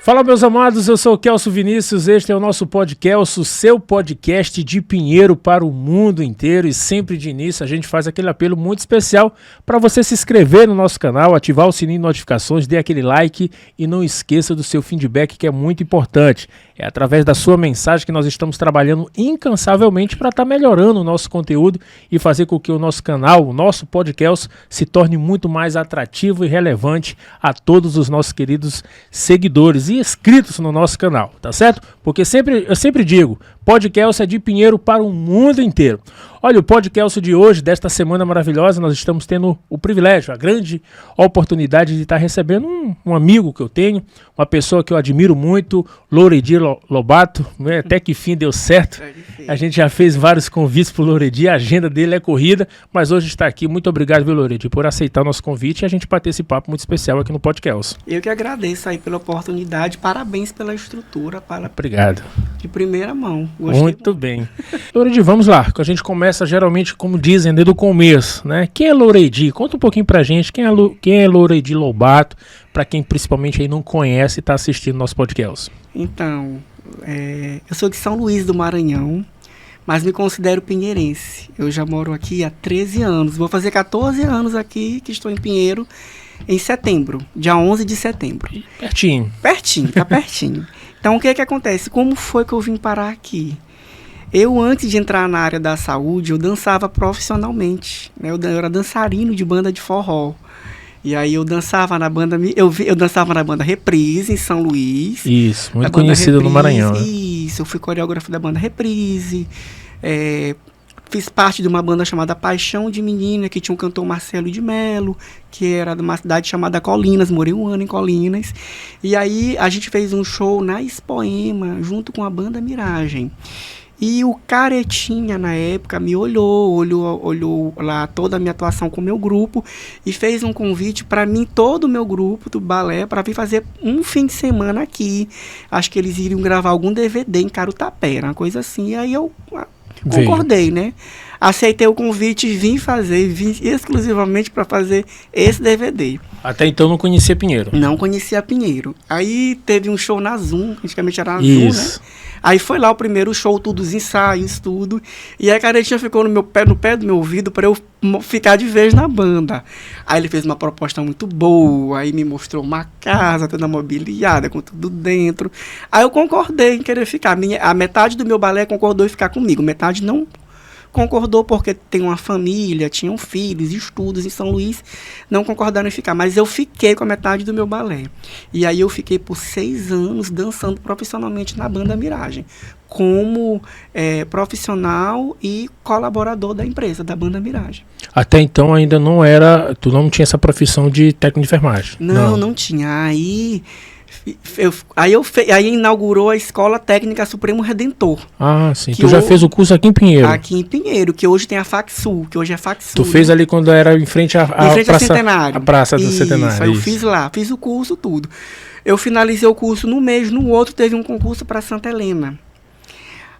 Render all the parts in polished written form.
Fala, meus amados, eu sou o Kelso Vinícius, este é o nosso podcast, seu podcast de Pinheiro para o mundo inteiro, e sempre de início a gente faz aquele apelo muito especial para você se inscrever no nosso canal, ativar o sininho de notificações, dê aquele like e não esqueça do seu feedback, que é muito importante. É através da sua mensagem que nós estamos trabalhando incansavelmente para estar melhorando o nosso conteúdo e fazer com que o nosso canal, o nosso podcast, se torne muito mais atrativo e relevante a todos os nossos queridos seguidores e inscritos no nosso canal, tá certo? Porque eu sempre digo, podcast é de Pinheiro para o mundo inteiro. Olha, o podcast de hoje, desta semana maravilhosa, nós estamos tendo o privilégio, a grande oportunidade de estar recebendo um amigo que eu tenho, uma pessoa que eu admiro muito, Louredi Lobato, né? Até que fim deu certo. A gente já fez vários convites para o Louredi, a agenda dele é corrida, mas hoje está aqui. Muito obrigado, viu, Louredi, por aceitar o nosso convite e a gente bater esse papo muito especial aqui no podcast. Eu que agradeço aí pela oportunidade, parabéns pela estrutura. Obrigado. De primeira mão. Gostei muito bem. Louredi, vamos lá, que a gente começa geralmente, como dizem, desde o começo, né? Quem é Louredi? Conta um pouquinho pra gente, quem é Louredi Lobato, para quem principalmente aí não conhece e está assistindo nosso podcast. Então, eu sou de São Luís do Maranhão, mas me considero pinheirense. Eu já moro aqui há 13 anos, vou fazer 14 anos aqui que estou em Pinheiro em setembro, dia 11 de setembro. Pertinho. Pertinho, tá pertinho. Então, o que acontece? Como foi que eu vim parar aqui? Eu, antes de entrar na área da saúde, eu dançava profissionalmente, né? Eu era dançarino de banda de forró. E aí eu dançava na banda, eu dançava na banda Reprise, em São Luís. Isso, muito conhecida no Maranhão. Né? Isso, eu fui coreógrafo da banda Reprise. Fiz parte de uma banda chamada Paixão de Menina, que tinha um cantor Marcelo de Melo, que era de uma cidade chamada Colinas, morei um ano em Colinas. E aí a gente fez um show na Expoema, junto com a banda Miragem. E o Caretinha, na época, me olhou lá toda a minha atuação com o meu grupo e fez um convite para mim, todo o meu grupo do balé, para vir fazer um fim de semana aqui. Acho que eles iriam gravar algum DVD em Carutapé, uma coisa assim. E aí eu concordei, né? Aceitei o convite e vim exclusivamente para fazer esse DVD. Até então não conhecia Pinheiro? Não conhecia Pinheiro. Aí teve um show na Zoom, antigamente era na Zoom, né? Aí foi lá o primeiro show, tudo os ensaios, tudo. E a Caretinha ficou no pé do meu ouvido para eu ficar de vez na banda. Aí ele fez uma proposta muito boa, aí me mostrou uma casa toda mobiliada, com tudo dentro. Aí eu concordei em querer ficar. A metade do meu balé concordou em ficar comigo, metade não concordou porque tem uma família, tinham filhos, estudos em São Luís, não concordaram em ficar, mas eu fiquei com a metade do meu balé. E aí eu fiquei por 6 anos dançando profissionalmente na banda Miragem, como profissional e colaborador da empresa, da banda Miragem. Até então ainda tu não tinha essa profissão de técnico de enfermagem? Não tinha. Aí inaugurou a Escola Técnica Supremo Redentor. Ah, sim. Tu já fez o curso aqui em Pinheiro? Aqui em Pinheiro, que hoje tem a FACSul, que hoje é FACSul. Tu fez ali quando era em frente à praça, Centenário. A Praça do Centenário. Aí eu fiz lá, fiz o curso, tudo. Eu finalizei o curso no mês, no outro teve um concurso para Santa Helena.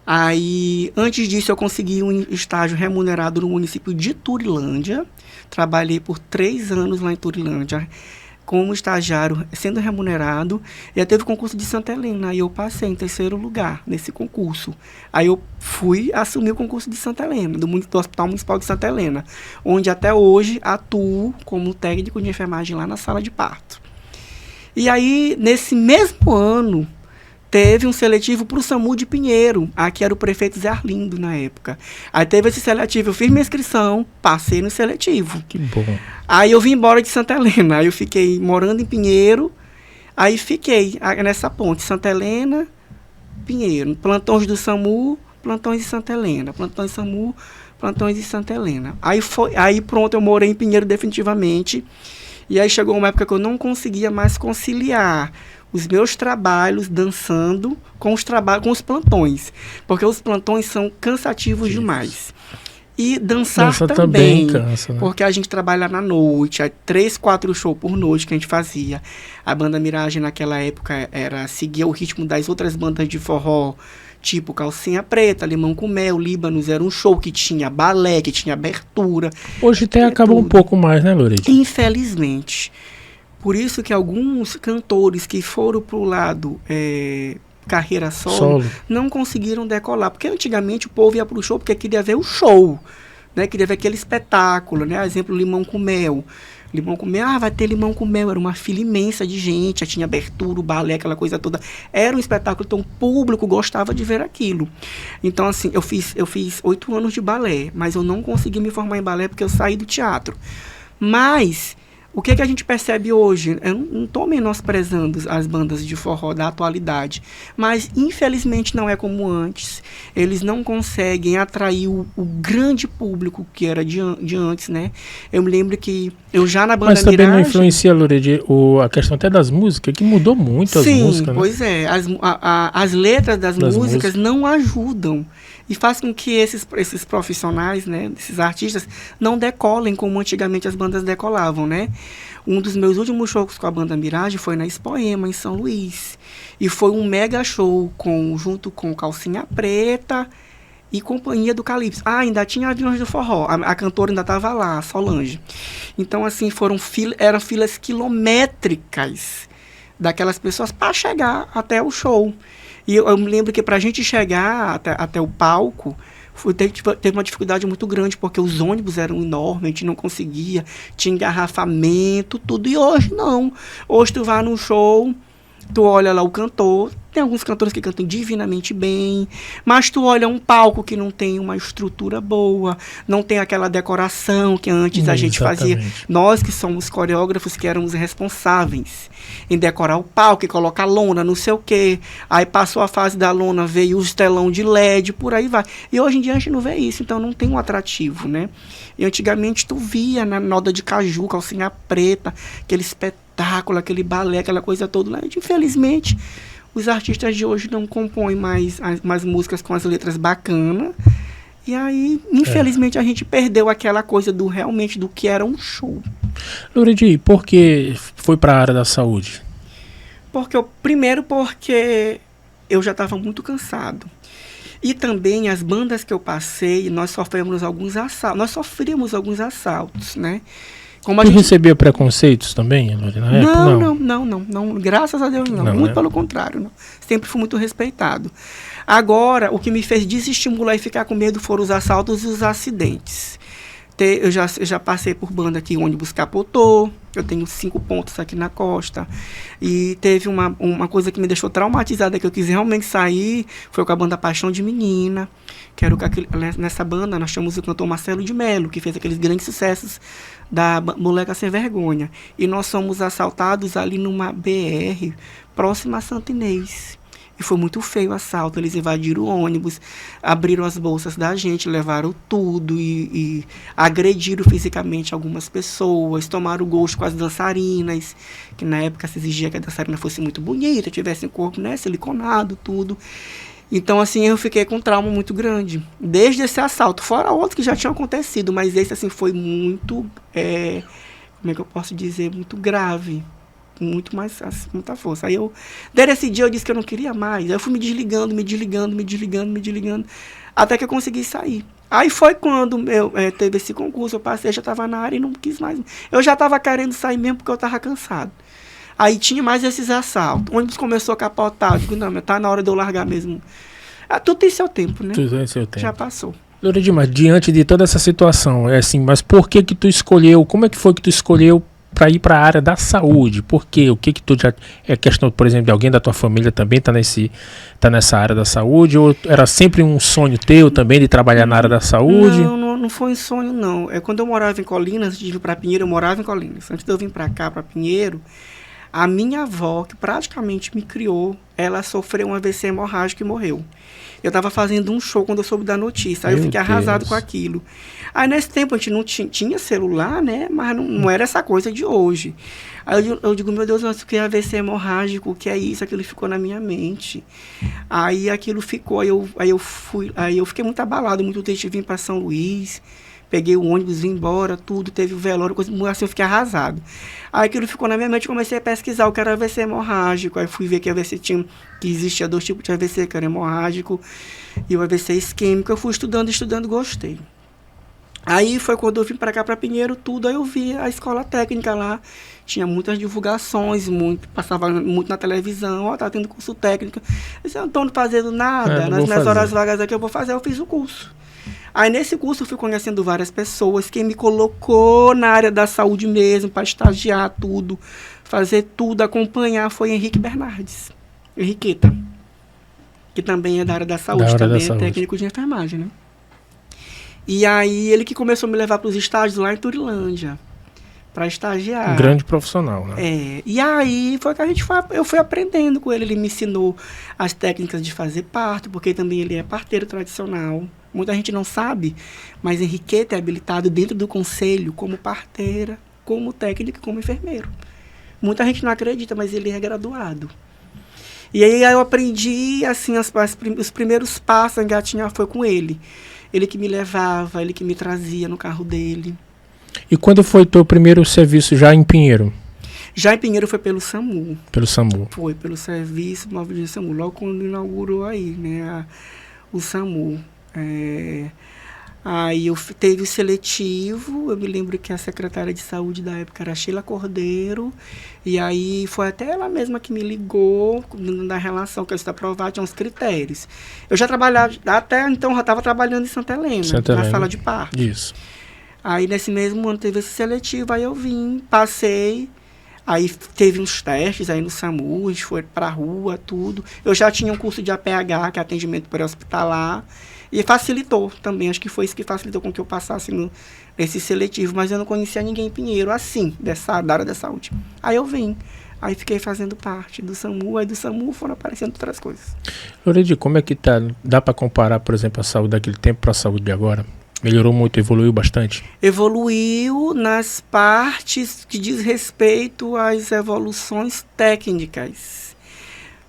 Aí, antes disso, eu consegui um estágio remunerado no município de Turilândia. Trabalhei por 3 anos lá em Turilândia, como estagiário, sendo remunerado. E aí teve o concurso de Santa Helena, aí eu passei em 3º lugar nesse concurso. Aí eu fui assumir o concurso de Santa Helena, do Hospital Municipal de Santa Helena, onde até hoje atuo como técnico de enfermagem lá na sala de parto. E aí, nesse mesmo ano, teve um seletivo para o SAMU de Pinheiro. Aqui era o prefeito Zé Arlindo na época. Aí teve esse seletivo, eu fiz minha inscrição, passei no seletivo. Que bom. Aí eu vim embora de Santa Helena, aí eu fiquei morando em Pinheiro, aí fiquei nessa ponte, Santa Helena, Pinheiro, plantões do SAMU, plantões de Santa Helena, plantões de SAMU, plantões de Santa Helena. Aí pronto, eu morei em Pinheiro definitivamente, e aí chegou uma época que eu não conseguia mais conciliar os meus trabalhos dançando com os plantões, porque os plantões são cansativos demais. E dançar também cansa, né? Porque a gente trabalha na noite, 3, 4 shows por noite que a gente fazia. A banda Miragem naquela época seguia o ritmo das outras bandas de forró, tipo Calcinha Preta, Limão com Mel, Líbanos, era um show que tinha balé, que tinha abertura. Hoje até acabou um pouco mais, né, Louredi? Infelizmente. Por isso que alguns cantores que foram pro lado carreira solo não conseguiram decolar. Porque antigamente o povo ia pro show porque queria ver o show, né? Queria ver aquele espetáculo, né? Exemplo, Limão com Mel. Limão com Mel, vai ter Limão com Mel. Era uma fila imensa de gente, já tinha abertura, o balé, aquela coisa toda. Era um espetáculo, então o público gostava de ver aquilo. Então, assim, eu fiz 8 anos de balé, mas eu não consegui me formar em balé porque eu saí do teatro. Mas o que a gente percebe hoje? Eu não estou menosprezando as bandas de forró da atualidade, mas infelizmente não é como antes. Eles não conseguem atrair o grande público que era de antes, né? Eu me lembro que eu já na banda Mas também Miragem... não influencia, Lourdes, a questão até das músicas, que mudou muito as músicas, né? Pois é. As letras das músicas não ajudam. E faz com que esses profissionais, né, esses artistas, não decolem como antigamente as bandas decolavam, né? Um dos meus últimos shows com a banda Miragem foi na Expoema, em São Luís. E foi um mega show junto com Calcinha Preta e Companhia do Calypso. Ainda tinha Aviões do Forró. A cantora ainda estava lá, a Solange. Então, assim, eram filas quilométricas daquelas pessoas para chegar até o show. E eu me lembro que para a gente chegar até o palco, teve uma dificuldade muito grande, porque os ônibus eram enormes, a gente não conseguia, tinha engarrafamento, tudo. E hoje não. Hoje tu vai num show, tu olha lá o cantor, tem alguns cantores que cantam divinamente bem, mas tu olha um palco que não tem uma estrutura boa, não tem aquela decoração que antes a gente fazia. Nós que somos coreógrafos, que éramos responsáveis em decorar o palco e colocar lona, não sei o quê. Aí passou a fase da lona, veio os telão de LED, por aí vai. E hoje em dia a gente não vê isso, então não tem um atrativo, né? E antigamente tu via na Noda de Caju, Calcinha Preta, aquele espetáculo, aquele balé, aquela coisa toda lá. Infelizmente, os artistas de hoje não compõem mais músicas com as letras bacanas. E aí, infelizmente, a gente perdeu aquela coisa realmente do que era um show. Lourdes, por que foi para a área da saúde? Primeiro porque eu já estava muito cansado. E também as bandas que eu passei, nós sofremos alguns assaltos, né? Tu recebia preconceitos também, Lourdes, na época? Não. Graças a Deus, não. Muito pelo contrário, não. Sempre fui muito respeitado. Agora, o que me fez desestimular e ficar com medo foram os assaltos e os acidentes. Eu já passei por banda que o ônibus capotou, eu tenho 5 pontos aqui na costa. E teve uma coisa que me deixou traumatizada, que eu quis realmente sair, foi com a banda Paixão de Menina, que era nessa banda nós tínhamos o cantor Marcelo de Melo, que fez aqueles grandes sucessos da Moleca Sem Vergonha. E nós fomos assaltados ali numa BR, próxima a Santa Inês. E foi muito feio o assalto. Eles invadiram o ônibus, abriram as bolsas da gente, levaram tudo e agrediram fisicamente algumas pessoas, tomaram o gosto com as dançarinas, que na época se exigia que a dançarina fosse muito bonita, tivesse um corpo, né, siliconado, tudo. Então, assim, eu fiquei com um trauma muito grande. Desde esse assalto, fora outros que já tinham acontecido, mas esse, assim, foi muito, como é que eu posso dizer, muito grave. Muita força. Aí desde esse dia eu disse que eu não queria mais. Aí eu fui me desligando, até que eu consegui sair. Aí foi quando teve esse concurso, eu passei, já estava na área e não quis mais. Eu já estava querendo sair mesmo porque eu estava cansado. Aí tinha mais esses assaltos. O ônibus começou a capotar. Eu digo, não, tá na hora de eu largar mesmo. Tudo tem seu tempo, né? Tudo tem seu tempo. Já passou. Lourdes, mas diante de toda essa situação, mas por que tu escolheu, como é que foi que tu escolheu para ir para a área da saúde? Por quê? O que tu já... É questão, por exemplo, de alguém da tua família também tá nessa área da saúde? Ou era sempre um sonho teu também de trabalhar na área da saúde? Não foi um sonho, não. Quando eu morava em Colinas, antes de vir para Pinheiro, eu morava em Colinas. Antes de eu vir para cá, para Pinheiro, a minha avó, que praticamente me criou, ela sofreu um AVC hemorrágico e morreu. Eu estava fazendo um show quando eu soube da notícia. Aí eu fiquei arrasado com aquilo. Aí nesse tempo a gente não tinha celular, né? Mas não era essa coisa de hoje. Aí eu digo, meu Deus, mas o que é AVC hemorrágico? O que é isso? Aquilo ficou na minha mente. Aí aquilo ficou, aí eu fiquei muito abalado, muito triste, vim para São Luís. Peguei o ônibus, vim embora, tudo, teve o velório, coisa assim, eu fiquei arrasado. Aí aquilo ficou na minha mente, comecei a pesquisar o que era AVC hemorrágico. Aí fui ver que existia 2 tipos de AVC, que era hemorrágico e o AVC isquêmico. Eu fui estudando, gostei. Aí foi quando eu vim para cá, para Pinheiro, tudo, aí eu vi a escola técnica lá, tinha muitas divulgações, passava muito na televisão, ó, tá tendo curso técnico. Eu disse, eu não estou fazendo nada, nas minhas horas vagas aqui eu vou fazer, eu fiz o curso. Aí nesse curso eu fui conhecendo várias pessoas, quem me colocou na área da saúde mesmo, para estagiar tudo, fazer tudo, acompanhar, foi Henrique Bernardes, Henriqueta, que também é da área da saúde, também é técnico de enfermagem, né? E aí ele que começou a me levar para os estágios lá em Turilândia, para estagiar. Um grande profissional, né? E aí foi que eu fui aprendendo com ele. Ele me ensinou as técnicas de fazer parto, porque também ele é parteiro tradicional. Muita gente não sabe, mas Henriqueta é habilitado dentro do conselho como parteira, como técnico e como enfermeiro. Muita gente não acredita, mas ele é graduado. E aí eu aprendi, assim, os primeiros passos a engatinhar foi com ele. Ele que me levava, ele que me trazia no carro dele. E quando foi o teu primeiro serviço já em Pinheiro? Já em Pinheiro foi pelo SAMU. Pelo SAMU. Foi, pelo Serviço Móvel de SAMU. Logo quando inaugurou aí, né, o SAMU. Aí teve o seletivo, eu me lembro que a secretária de saúde da época era Sheila Cordeiro, e aí foi até ela mesma que me ligou, na relação que eu estava aprovado, tinha uns critérios. Eu já trabalhava, até então já estava trabalhando em Santa Helena, na sala de parto. Isso. Aí nesse mesmo ano teve esse seletivo, aí eu vim, passei, aí teve uns testes aí no SAMU, a gente foi pra rua, tudo. Eu já tinha um curso de APH, que é atendimento pré-hospitalar, e facilitou também, acho que foi isso que facilitou com que eu passasse nesse seletivo, mas eu não conhecia ninguém em Pinheiro, assim, da área da saúde. Aí eu vim, aí fiquei fazendo parte do SAMU, aí do SAMU foram aparecendo outras coisas. Lourdes, como é que tá? Dá para comparar, por exemplo, a saúde daquele tempo para a saúde de agora? Melhorou muito, evoluiu bastante? Evoluiu nas partes que diz respeito às evoluções técnicas.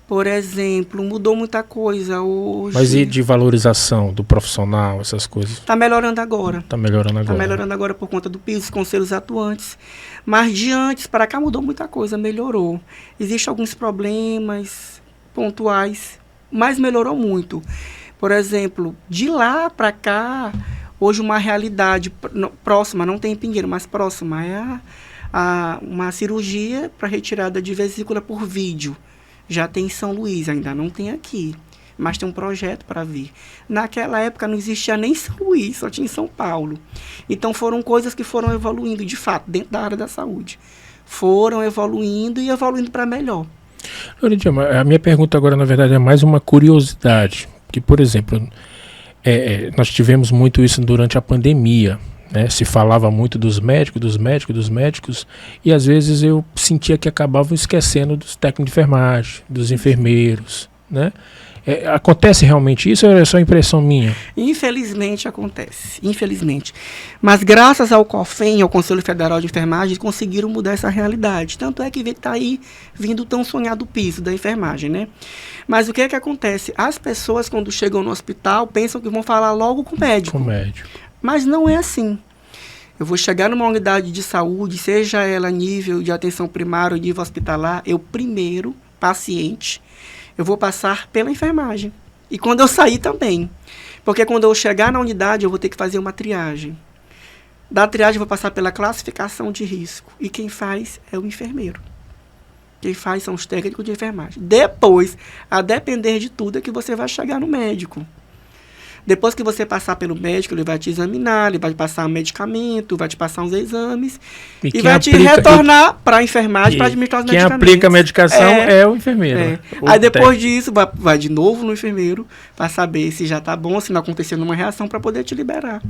Por exemplo, mudou muita coisa hoje. Mas e de valorização do profissional, essas coisas? Está melhorando agora. Está melhorando agora. Está melhorando agora por conta do piso, dos conselhos atuantes. Mas de antes para cá mudou muita coisa, melhorou. Existem alguns problemas pontuais, mas melhorou muito. Por exemplo, de lá para cá, hoje uma realidade próxima, não tem em Pinheiro, mas próxima, é uma cirurgia para retirada de vesícula por vídeo. Já tem em São Luís, ainda não tem aqui, mas tem um projeto para vir. Naquela época não existia nem São Luís, só tinha em São Paulo. Então foram coisas que foram evoluindo, de fato, dentro da área da saúde. Foram evoluindo e evoluindo para melhor. Lourdes, a minha pergunta agora, na verdade, é mais uma curiosidade. Que, por exemplo, nós tivemos muito isso durante a pandemia. Né? Se falava muito dos médicos, e às vezes eu sentia que acabavam esquecendo dos técnicos de enfermagem, dos enfermeiros, né? Acontece realmente isso ou é só impressão minha? Infelizmente acontece, infelizmente. Mas graças ao COFEN, ao Conselho Federal de Enfermagem, conseguiram mudar essa realidade. Tanto é que está aí vindo o tão sonhado piso da enfermagem, né? Mas o que é que acontece? As pessoas, quando chegam no hospital, pensam que vão falar logo com o médico. Com o médico. Mas não é assim. Eu vou chegar numa unidade de saúde, seja ela nível de atenção primária ou nível hospitalar, eu primeiro, paciente, eu vou passar pela enfermagem. E quando eu sair também. Porque quando eu chegar na unidade, eu vou ter que fazer uma triagem. Da triagem, eu vou passar pela classificação de risco. E quem faz é o enfermeiro. Quem faz são os técnicos de enfermagem. Depois, a depender de tudo, é que você vai chegar no médico. Depois que você passar pelo médico, ele vai te examinar, ele vai te passar um medicamento, vai te passar uns exames e vai te retornar para a enfermagem para administrar os medicamentos. Quem aplica a medicação é o enfermeiro. Aí depois disso, vai de novo no enfermeiro para saber se já está bom, se não aconteceu nenhuma reação, para poder te liberar.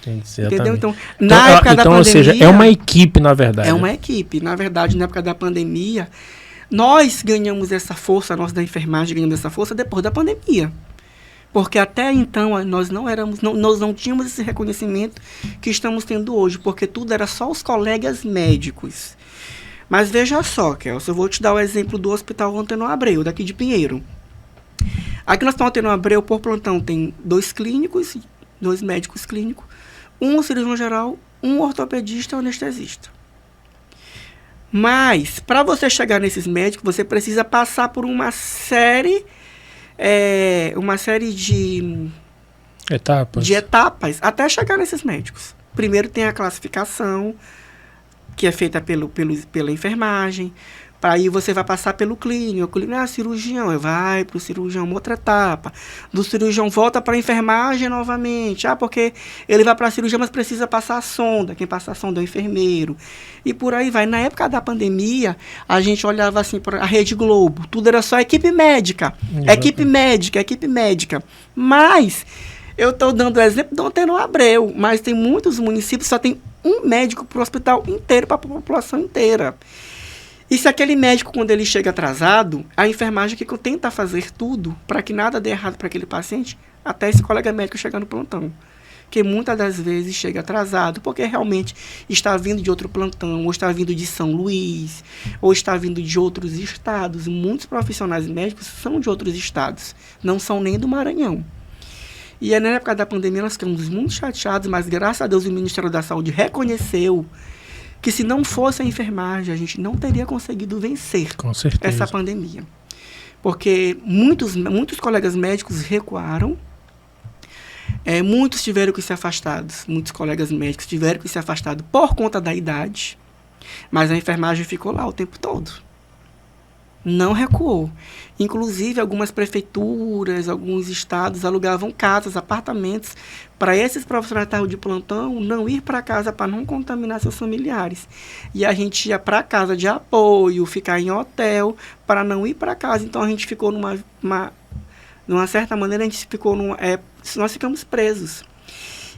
Entendeu? Então, na época da pandemia... Ou seja, é uma equipe, na verdade. É uma equipe. Na verdade, na época da pandemia, nós ganhamos essa força, nós da enfermagem ganhamos essa força depois da pandemia. Porque até então nós não tínhamos esse reconhecimento que estamos tendo hoje, porque tudo era só os colegas médicos. Mas veja só, Kelson, eu vou te dar o exemplo do Hospital Antenor Abreu, daqui de Pinheiro. Aqui no Hospital Antenor Abreu, por plantão, tem 2 clínicos, 2 médicos clínicos, um cirurgião geral, um ortopedista e um anestesista. Mas, para você chegar nesses médicos, você precisa passar por uma série de Etapas. De etapas até chegar nesses médicos. Primeiro tem a classificação, que é feita pela enfermagem. Aí você vai passar pelo clínico. O clínico é cirurgião, vai para o cirurgião, outra etapa. Do cirurgião volta para a enfermagem novamente. Porque ele vai para a cirurgia, mas precisa passar a sonda. Quem passa a sonda é o enfermeiro. E por aí vai. Na época da pandemia, a gente olhava assim para a Rede Globo. Tudo era só equipe médica. Equipe médica. Mas, eu estou dando o exemplo do Antônio Abreu, mas tem muitos municípios que só tem um médico para o hospital inteiro, para a população inteira. E se aquele médico, quando ele chega atrasado, a enfermagem que tenta fazer tudo para que nada dê errado para aquele paciente, até esse colega médico chegar no plantão. Que muitas das vezes chega atrasado, porque realmente está vindo de outro plantão, ou está vindo de São Luís, ou está vindo de outros estados. Muitos profissionais médicos são de outros estados, não são nem do Maranhão. E na época da pandemia nós ficamos muito chateados, mas graças a Deus o Ministério da Saúde reconheceu que se não fosse a enfermagem, a gente não teria conseguido vencer essa pandemia. Porque muitos colegas médicos recuaram, muitos tiveram que ser afastados, muitos colegas médicos tiveram que ser afastados por conta da idade, mas a enfermagem ficou lá o tempo todo. Não recuou. Inclusive, algumas prefeituras, alguns estados alugavam casas, apartamentos, para esses profissionais de plantão não ir para casa para não contaminar seus familiares. E a gente ia para casa de apoio, ficar em hotel, para não ir para casa. Então, a gente ficou de uma certa maneira, nós ficamos presos.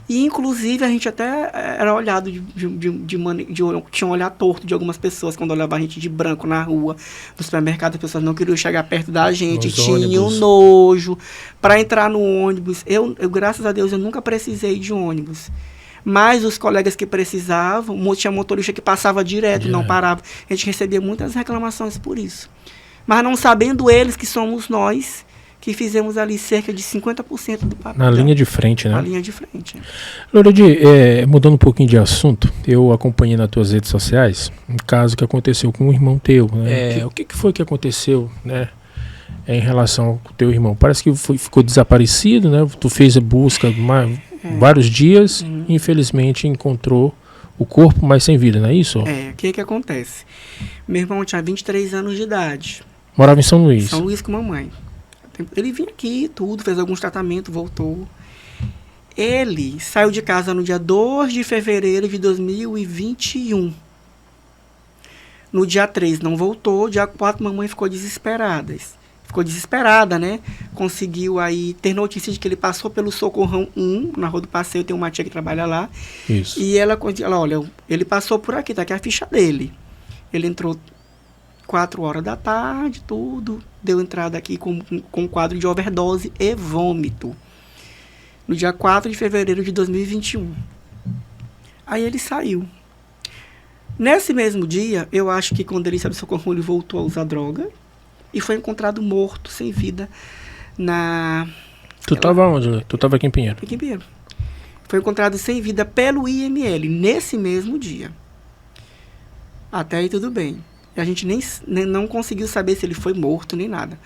E, inclusive, a gente até era olhado tinha um olhar torto de algumas pessoas quando olhavam a gente de branco na rua, no supermercado, as pessoas não queriam chegar perto da gente, tinham nojo. Para entrar no ônibus, eu, graças a Deus, eu nunca precisei de ônibus. Mas os colegas que precisavam, tinha motorista que passava direto, não parava. A gente recebia muitas reclamações por isso. Mas não sabendo eles que somos nós, que fizemos ali cerca de 50% do papel. Na linha de frente, né? Na linha de frente. Loredi, mudando um pouquinho de assunto, eu acompanhei nas tuas redes sociais um caso que aconteceu com um irmão teu, né? O que foi que aconteceu, né, em relação ao teu irmão? Parece que ficou desaparecido, né? Tu fez a busca vários dias e infelizmente encontrou o corpo, mas sem vida, não é isso? O que acontece? Meu irmão tinha 23 anos de idade. Morava em São Luís. São Luís com mamãe. Ele vinha aqui, fez alguns tratamentos, voltou. Ele saiu de casa no dia 2 de fevereiro de 2021. No dia 3 não voltou, dia 4 mamãe ficou desesperada. Né? Conseguiu aí ter notícia de que ele passou pelo Socorrão 1, na Rua do Passeio, tem uma tia que trabalha lá. Isso. E ela olha, ele passou por aqui, tá aqui a ficha dele. Ele entrou 4 horas da tarde, deu entrada aqui com quadro de overdose e vômito. No dia 4 de fevereiro de 2021. Aí ele saiu. Nesse mesmo dia, eu acho que quando ele saiu do Socorro, ele voltou a usar droga e foi encontrado morto, sem vida, Tu estava onde? Tu estava aqui em Pinheiro? Aqui em Pinheiro. Foi encontrado sem vida pelo IML, nesse mesmo dia. Até aí tudo bem. A gente nem não conseguiu saber se ele foi morto, nem nada.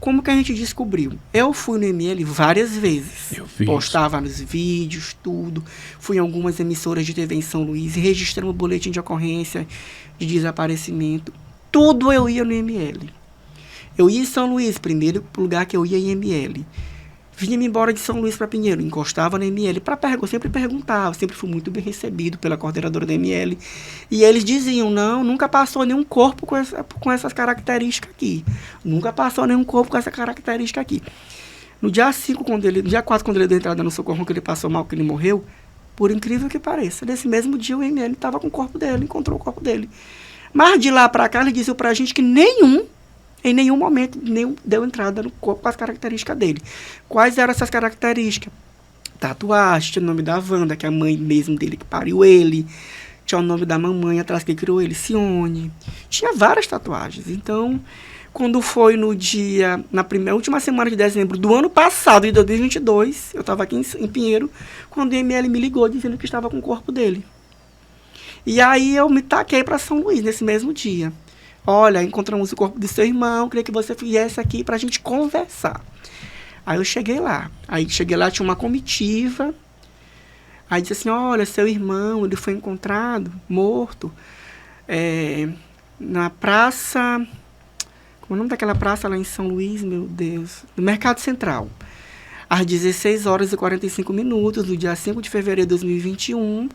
Como que a gente descobriu? Eu fui no IML várias vezes. Eu vi. Postava nos vídeos, tudo. Fui em algumas emissoras de TV em São Luís, registrando o boletim de ocorrência de desaparecimento. Tudo eu ia no IML. Eu ia em São Luís, primeiro lugar que eu ia em IML. Vinha-me embora de São Luís para Pinheiro, encostava na ML. Eu sempre perguntava, sempre fui muito bem recebido pela coordenadora da ML. E eles diziam, não, nunca passou nenhum corpo com essas características aqui. Nunca passou nenhum corpo com essa característica aqui. No dia 4, quando ele deu entrada no Socorro, que ele passou mal, que ele morreu, por incrível que pareça, nesse mesmo dia o ML estava com o corpo dele, encontrou o corpo dele. Mas de lá para cá, ele disse pra gente que em nenhum momento deu entrada no corpo com as características dele. Quais eram essas características? Tatuagem, tinha o nome da Wanda, que é a mãe mesmo dele que pariu ele. Tinha o nome da mamãe atrás que criou ele, Cione. Tinha várias tatuagens. Então, quando foi na última semana de dezembro do ano passado, de 2022, eu estava aqui em Pinheiro, quando o ML me ligou dizendo que estava com o corpo dele. E aí eu me taquei para São Luís nesse mesmo dia. Olha, encontramos o corpo do seu irmão, queria que você viesse aqui para a gente conversar. Aí eu cheguei lá. Tinha uma comitiva. Aí disse assim, olha, seu irmão, ele foi encontrado, morto, na praça... Como é o nome daquela praça lá em São Luís, meu Deus? No Mercado Central. Às 16 horas e 45 minutos, no dia 5 de fevereiro de 2021.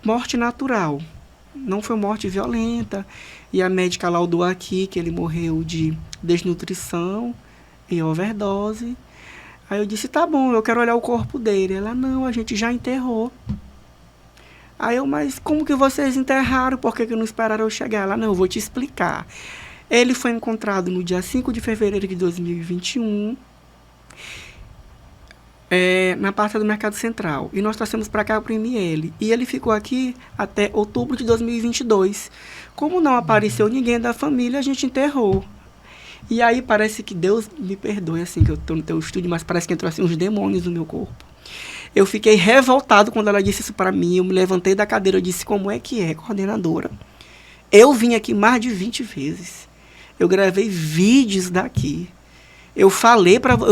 Morte natural. Não foi morte violenta. E a médica laudou aqui que ele morreu de desnutrição e overdose. Aí eu disse, tá bom, eu quero olhar o corpo dele. Ela, não, a gente já enterrou. Aí eu, mas como que vocês enterraram? Por que não esperaram eu chegar? Ela, não, eu vou te explicar. Ele foi encontrado no dia 5 de fevereiro de 2021, na parte do Mercado Central. E nós trouxemos para cá para o IML. E ele ficou aqui até outubro de 2022. Como não apareceu ninguém da família, a gente enterrou. E aí parece que Deus me perdoe, assim, que eu estou no teu estúdio, mas parece que entrou assim uns demônios no meu corpo. Eu fiquei revoltado quando ela disse isso para mim. Eu me levantei da cadeira e disse, como é que é, coordenadora? Eu vim aqui mais de 20 vezes. Eu gravei vídeos daqui. Eu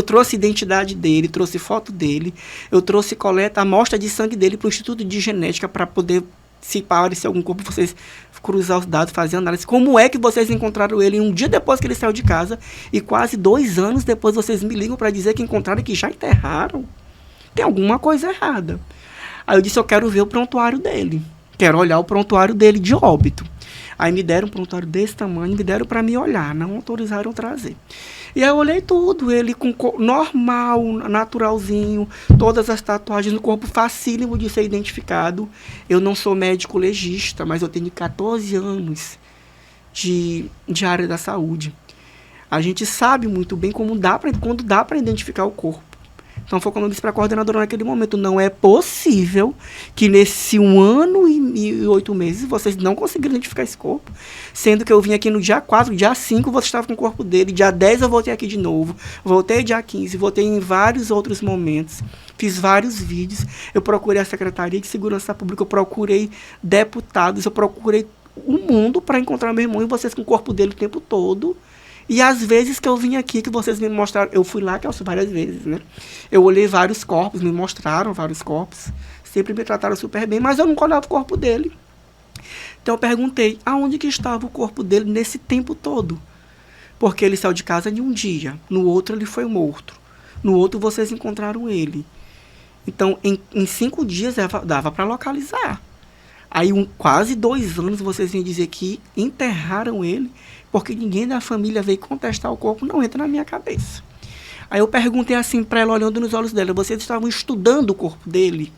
trouxe a identidade dele, trouxe foto dele, eu trouxe amostra de sangue dele para o Instituto de Genética para poder, se aparecer algum corpo, vocês cruzar os dados, fazer análise. Como é que vocês encontraram ele um dia depois que ele saiu de casa e quase 2 anos depois vocês me ligam para dizer que encontraram e que já enterraram? Tem alguma coisa errada. Aí eu disse, eu quero ver o prontuário dele. Quero olhar o prontuário dele de óbito. Aí me deram um prontuário desse tamanho, me deram para me olhar, não autorizaram trazer. E aí eu olhei tudo, ele com normal, naturalzinho, todas as tatuagens no corpo, facílimo de ser identificado. Eu não sou médico legista, mas eu tenho 14 anos de área da saúde. A gente sabe muito bem quando dá para identificar o corpo. Então foi como eu disse para a coordenadora naquele momento, não é possível que nesse 1 ano e 8 meses vocês não conseguiram identificar esse corpo, sendo que eu vim aqui no dia 4, dia 5 você estava com o corpo dele, dia 10 eu voltei aqui de novo, voltei dia 15, voltei em vários outros momentos, fiz vários vídeos, eu procurei a Secretaria de Segurança Pública, eu procurei deputados, eu procurei o mundo para encontrar meu irmão e vocês com o corpo dele o tempo todo. E às vezes que eu vim aqui, que vocês me mostraram, eu fui lá, Kelso, várias vezes, né? Eu olhei vários corpos, me mostraram vários corpos, sempre me trataram super bem, mas eu nunca olhava o corpo dele. Então eu perguntei, aonde que estava o corpo dele nesse tempo todo? Porque ele saiu de casa em um dia, no outro ele foi morto, no outro vocês encontraram ele. Então, em 5 dias dava para localizar. Aí, quase 2 anos, vocês vêm dizer que enterraram ele, porque ninguém da família veio contestar o corpo, não entra na minha cabeça. Aí eu perguntei assim para ela, olhando nos olhos dela, vocês estavam estudando o corpo dele?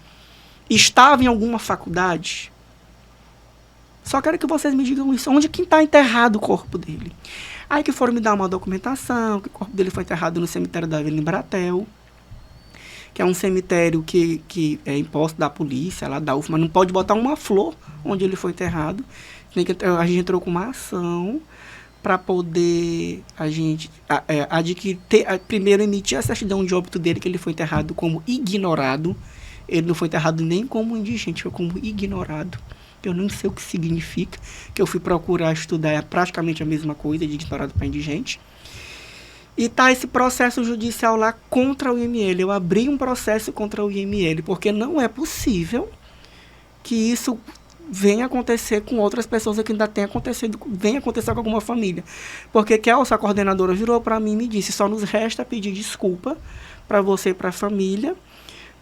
Estava em alguma faculdade? Só quero que vocês me digam isso, onde que está enterrado o corpo dele? Aí que foram me dar uma documentação, que o corpo dele foi enterrado no cemitério da Vila Embratel, que é um cemitério que é imposto da polícia, lá da UFMA, não pode botar uma flor onde ele foi enterrado. A gente entrou com uma ação para poder a gente primeiro emitir a certidão de óbito dele, que ele foi enterrado como ignorado. Ele não foi enterrado nem como indigente, foi como ignorado. Eu não sei o que significa, que eu fui procurar estudar, é praticamente a mesma coisa, de ignorado para indigente. E tá esse processo judicial lá contra o IML. Eu abri um processo contra o IML, porque não é possível que isso venha acontecer com outras pessoas que ainda tem acontecido, venha acontecer com alguma família. Porque a coordenadora virou para mim e me disse, só nos resta pedir desculpa para você e para a família,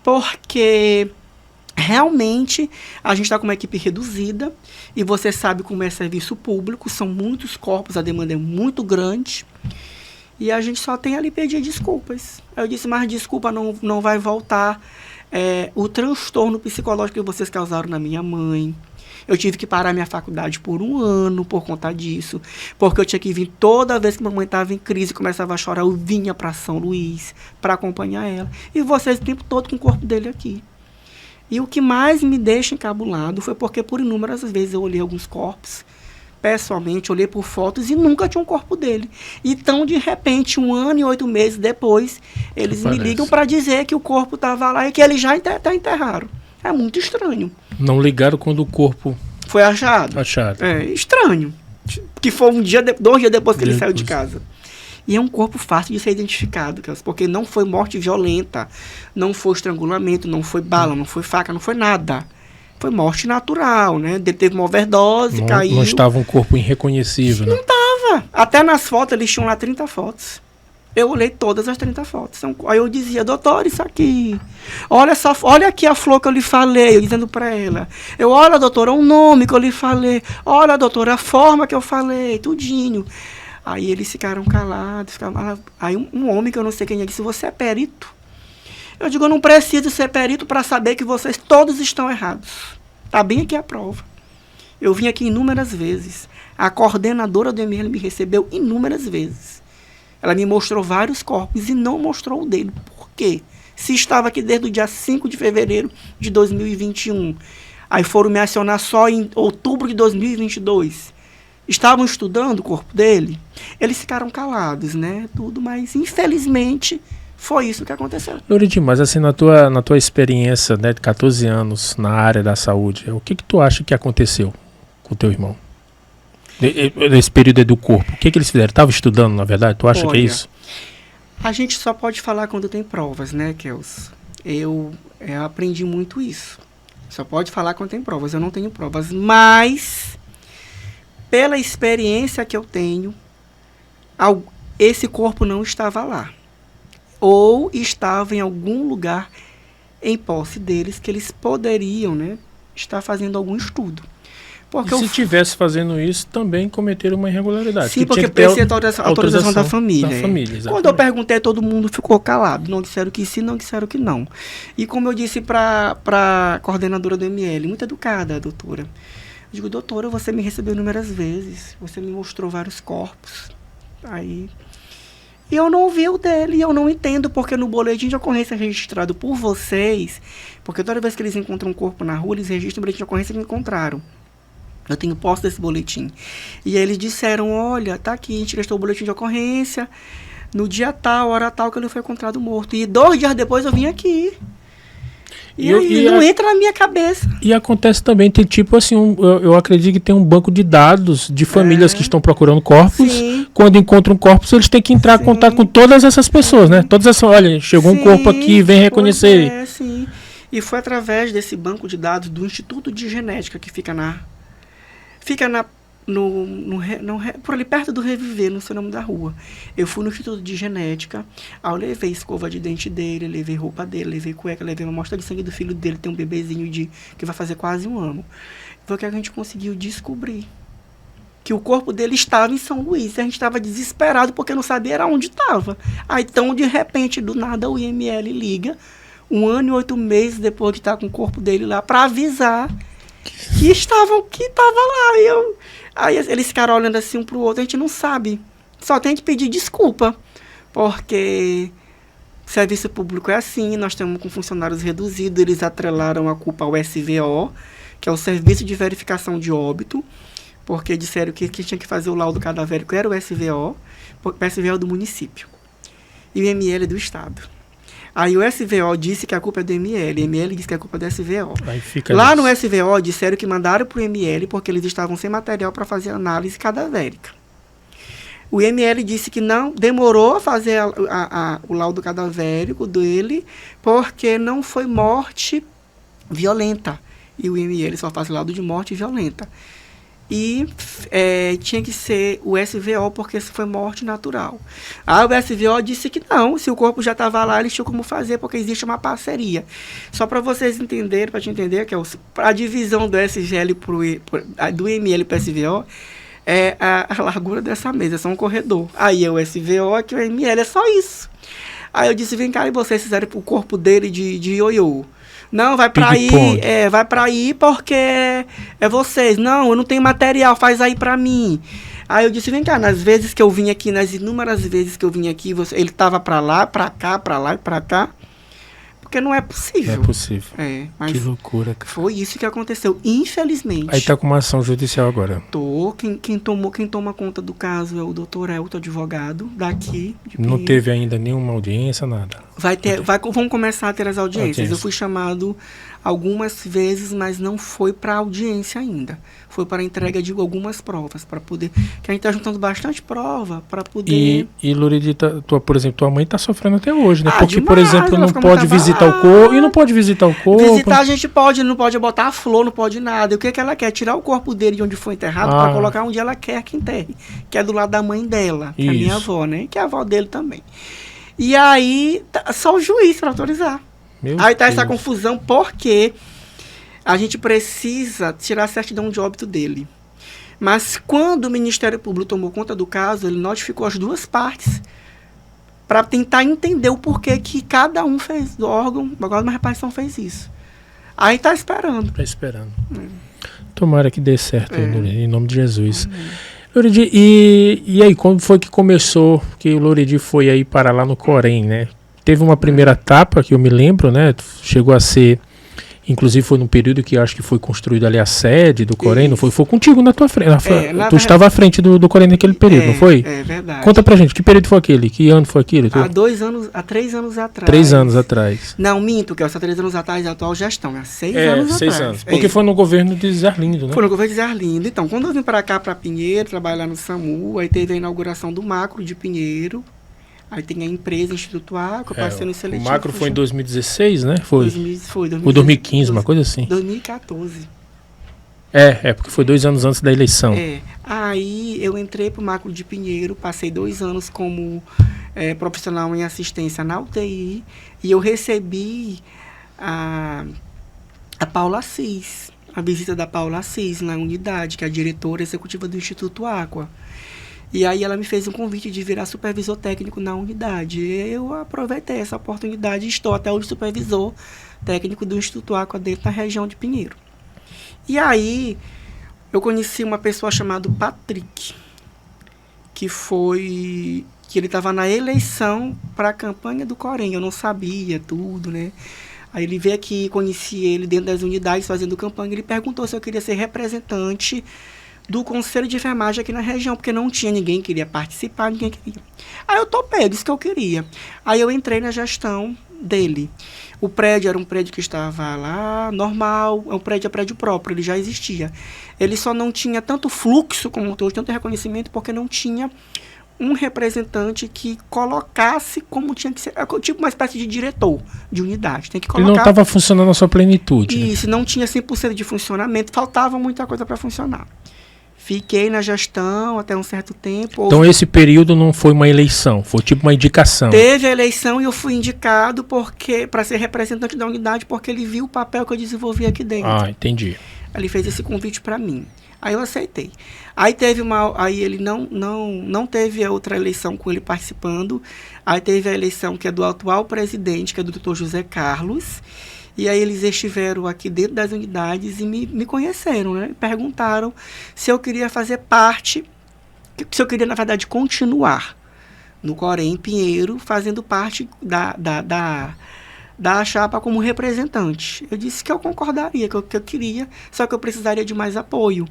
porque realmente a gente está com uma equipe reduzida e você sabe como é serviço público, são muitos corpos, a demanda é muito grande. E a gente só tem ali pedir desculpas. Eu disse, mas desculpa não vai voltar. O transtorno psicológico que vocês causaram na minha mãe. Eu tive que parar minha faculdade por 1 ano por conta disso. Porque eu tinha que vir toda vez que minha mãe estava em crise, começava a chorar, eu vinha para São Luís para acompanhar ela. E vocês o tempo todo com o corpo dele aqui. E o que mais me deixa encabulado foi porque por inúmeras vezes eu olhei alguns corpos, pessoalmente, olhei por fotos e nunca tinha um corpo dele. Então, de repente, 1 ano e 8 meses depois, eles me ligam para dizer que o corpo estava lá e que eles já enterraram. É muito estranho. Não ligaram quando o corpo foi achado? Achado. É estranho. Que foi 2 dias depois que ele saiu de casa. E é um corpo fácil de ser identificado, porque não foi morte violenta, não foi estrangulamento, não foi bala, não foi faca, não foi nada. Foi morte natural, né? Ele teve uma overdose, caiu. Não estava um corpo irreconhecível, né? Não estava. Até nas fotos, eles tinham lá 30 fotos. Eu olhei todas as 30 fotos. Aí eu dizia, doutor, isso aqui. Olha aqui a flor que eu lhe falei, eu dizendo para ela. Olha, doutora, o nome que eu lhe falei. Olha, doutora, a forma que eu falei, tudinho. Aí eles ficaram calados. Aí um homem que eu não sei quem é disse, você é perito? Eu digo, eu não preciso ser perito para saber que vocês todos estão errados. Está bem aqui a prova. Eu vim aqui inúmeras vezes. A coordenadora do ML me recebeu inúmeras vezes. Ela me mostrou vários corpos e não mostrou o dele. Por quê? Se estava aqui desde o dia 5 de fevereiro de 2021, aí foram me acionar só em outubro de 2022. Estavam estudando o corpo dele? Eles ficaram calados, né? Tudo, mas infelizmente foi isso que aconteceu. Louridim, mas assim, na tua experiência, né, de 14 anos na área da saúde, o que tu acha que aconteceu com o teu irmão? Nesse período do corpo, o que eles fizeram? Estavam estudando, na verdade? Tu acha que é isso? A gente só pode falar quando tem provas, né, Kels? Eu aprendi muito isso. Só pode falar quando tem provas. Eu não tenho provas, mas pela experiência que eu tenho, esse corpo não estava lá. Ou estava em algum lugar em posse deles que eles poderiam, né, estar fazendo algum estudo. Porque e se tivesse fazendo isso, também cometeram uma irregularidade. Sim, porque precisa ter autorização da família. Quando eu perguntei, todo mundo ficou calado. Não disseram que sim, não disseram que não. E como eu disse para a coordenadora do ML, muito educada, doutora. Eu digo, doutora, você me recebeu inúmeras vezes. Você me mostrou vários corpos. Aí... E eu não vi o dele, e eu não entendo, porque no boletim de ocorrência registrado por vocês, porque toda vez que eles encontram um corpo na rua, eles registram o boletim de ocorrência que encontraram. Eu tenho posse desse boletim. E aí eles disseram, olha, tá aqui, a gente registrou o boletim de ocorrência, no dia tal, hora tal, que ele foi encontrado morto. E 2 dias depois eu vim aqui. E aí, não entra na minha cabeça. E acontece também, tem tipo assim, eu acredito que tem um banco de dados de famílias que estão procurando corpos. Sim. Quando encontram corpos, eles têm que entrar em contato com todas essas pessoas, né? Todas essas, olha, chegou um corpo aqui, vem reconhecer. Sim. E foi através desse banco de dados do Instituto de Genética, que fica por ali perto do Reviver, no seu nome da rua. Eu fui no Instituto de Genética, aí eu levei escova de dente dele, levei roupa dele, levei cueca, levei uma amostra de sangue do filho dele, tem um bebezinho que vai fazer quase 1 ano. Foi o que a gente conseguiu descobrir. Que o corpo dele estava em São Luís, e a gente estava desesperado porque não sabia era onde estava. Aí então, de repente, do nada, o IML liga, 1 ano e 8 meses depois de estar com o corpo dele lá, para avisar que estava lá. Aí eles ficaram olhando assim um para o outro, a gente não sabe. Só tem que pedir desculpa, porque serviço público é assim, nós estamos com funcionários reduzidos, eles atrelaram a culpa ao SVO, que é o Serviço de Verificação de Óbito, porque disseram que quem tinha que fazer o laudo cadavérico era o SVO, porque o SVO é do município, e o ML é do Estado. Aí o SVO disse que a culpa é do ML, o ML disse que a culpa é do SVO. Lá no SVO disseram que mandaram para o ML porque eles estavam sem material para fazer análise cadavérica. O ML disse que não, demorou a fazer o laudo cadavérico dele porque não foi morte violenta. E o ML só faz laudo de morte violenta. E tinha que ser o SVO, porque isso foi morte natural. Aí o SVO disse que não, se o corpo já estava lá, eles tinham como fazer, porque existe uma parceria. Só para vocês entenderem, para te entender, que a divisão do SGL do ML para o SVO é a largura dessa mesa, é só um corredor. Aí é o SVO, aqui o ML, é só isso. Aí eu disse, vem cá, e vocês fizeram o corpo dele de ioiô. Não, vai pra aí porque é vocês. Não, eu não tenho material, faz aí pra mim. Aí eu disse, vem cá, nas vezes que eu vim aqui, nas inúmeras vezes que eu vim aqui, ele tava pra lá, pra cá, pra lá e pra cá. Porque não é possível. Não é possível. Mas que loucura, cara. Foi isso que aconteceu, infelizmente. Aí tá com uma ação judicial agora. Quem toma conta do caso é o doutor Elton, advogado daqui. Não teve ainda nenhuma audiência, nada? Vão começar a ter as audiências. Eu fui chamado algumas vezes, mas não foi para audiência ainda. Foi para a entrega de algumas provas, para poder... Que a gente está juntando bastante prova para poder... E Loredita, por exemplo, tua mãe está sofrendo até hoje, né? Porque, demais, por exemplo, não pode visitar o corpo. E não pode visitar o corpo. Visitar a gente pode, não pode botar a flor, não pode nada. E o que ela quer? Tirar o corpo dele de onde foi enterrado para colocar onde ela quer que enterre. Que é do lado da mãe dela, que é a minha avó, né? Que é a avó dele também. E aí, só o juiz para autorizar. Aí tá essa confusão porque a gente precisa tirar a certidão de óbito dele. Mas quando o Ministério Público tomou conta do caso, ele notificou as duas partes para tentar entender o porquê que cada um fez do órgão, agora uma repartição fez isso. Aí tá esperando. Tá esperando. Tomara que dê certo, em nome de Jesus. Loredi, e aí, como foi que começou que o Loredi foi aí para lá no Corém, né? Teve uma primeira etapa que eu me lembro, né? Chegou a ser, inclusive foi num período que eu acho que foi construído ali a sede do Corém, não foi? Foi contigo na tua frente. Tu estava à frente do Corém naquele período, não foi? É verdade. Conta pra gente, que período foi aquele? Que ano foi aquilo? Há 3 anos atrás. 3 anos atrás. Não, minto, que é só 3 anos atrás da atual gestão, há 6 anos 6 atrás. anos. Porque foi no governo de Zé Arlindo, né? Foi no governo de Zé Arlindo. Então, quando eu vim para cá, para Pinheiro, trabalhar no SAMU, aí teve a inauguração do Macro de Pinheiro. Aí tem a empresa Instituto Aqua, passei no seletivo. O Macro foi em 2016, né? Foi 2015, uma coisa assim. 2014. Porque foi 2 anos antes da eleição. Aí eu entrei pro Macro de Pinheiro, passei 2 anos como profissional em assistência na UTI e eu recebi a Paula Assis, a visita da Paula Assis na unidade, que é a diretora executiva do Instituto Aqua. E aí ela me fez um convite de virar supervisor técnico na unidade. Eu aproveitei essa oportunidade e estou até hoje supervisor técnico do Instituto Aqua dentro da região de Pinheiro. E aí eu conheci uma pessoa chamada Patrick, que ele estava na eleição para a campanha do Corém. Eu não sabia tudo, né? Aí ele veio aqui, conheci ele dentro das unidades fazendo campanha. Ele perguntou se eu queria ser representante do Conselho de Enfermagem aqui na região, porque não tinha ninguém que queria participar, ninguém queria. Aí eu topei, disse que eu queria. Aí eu entrei na gestão dele. O prédio era um prédio que estava lá, normal, é um prédio próprio, ele já existia. Ele só não tinha tanto fluxo como hoje, tanto reconhecimento, porque não tinha um representante que colocasse como tinha que ser, tipo uma espécie de diretor de unidade. Tem que colocar. Ele não estava funcionando na sua plenitude. Isso, não tinha 100% de funcionamento, faltava muita coisa para funcionar. Fiquei na gestão até um certo tempo. Então esse período não foi uma eleição, foi tipo uma indicação. Teve a eleição e eu fui indicado para ser representante da unidade porque ele viu o papel que eu desenvolvi aqui dentro. Entendi. Ele fez esse convite para mim. Aí eu aceitei. Aí aí ele não teve a outra eleição com ele participando. Aí teve a eleição que é do atual presidente, que é do Dr. José Carlos. E aí eles estiveram aqui dentro das unidades e me conheceram, né? Perguntaram se eu queria fazer parte, se eu queria, na verdade, continuar no Corém Pinheiro, fazendo parte da chapa como representante. Eu disse que eu concordaria, que eu queria, só que eu precisaria de mais apoio.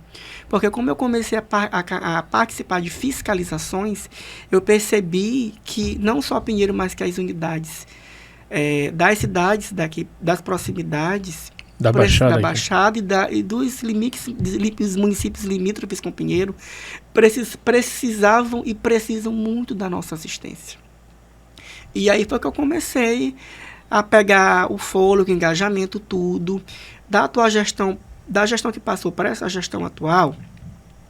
Porque como eu comecei a participar de fiscalizações, eu percebi que não só Pinheiro, mas que as unidades das cidades daqui, das proximidades, da Baixada e dos municípios limítrofes com Pinheiro, precisavam e precisam muito da nossa assistência. E aí foi que eu comecei a pegar o fôlego, o engajamento, tudo. Da atual gestão, da gestão que passou para essa gestão atual,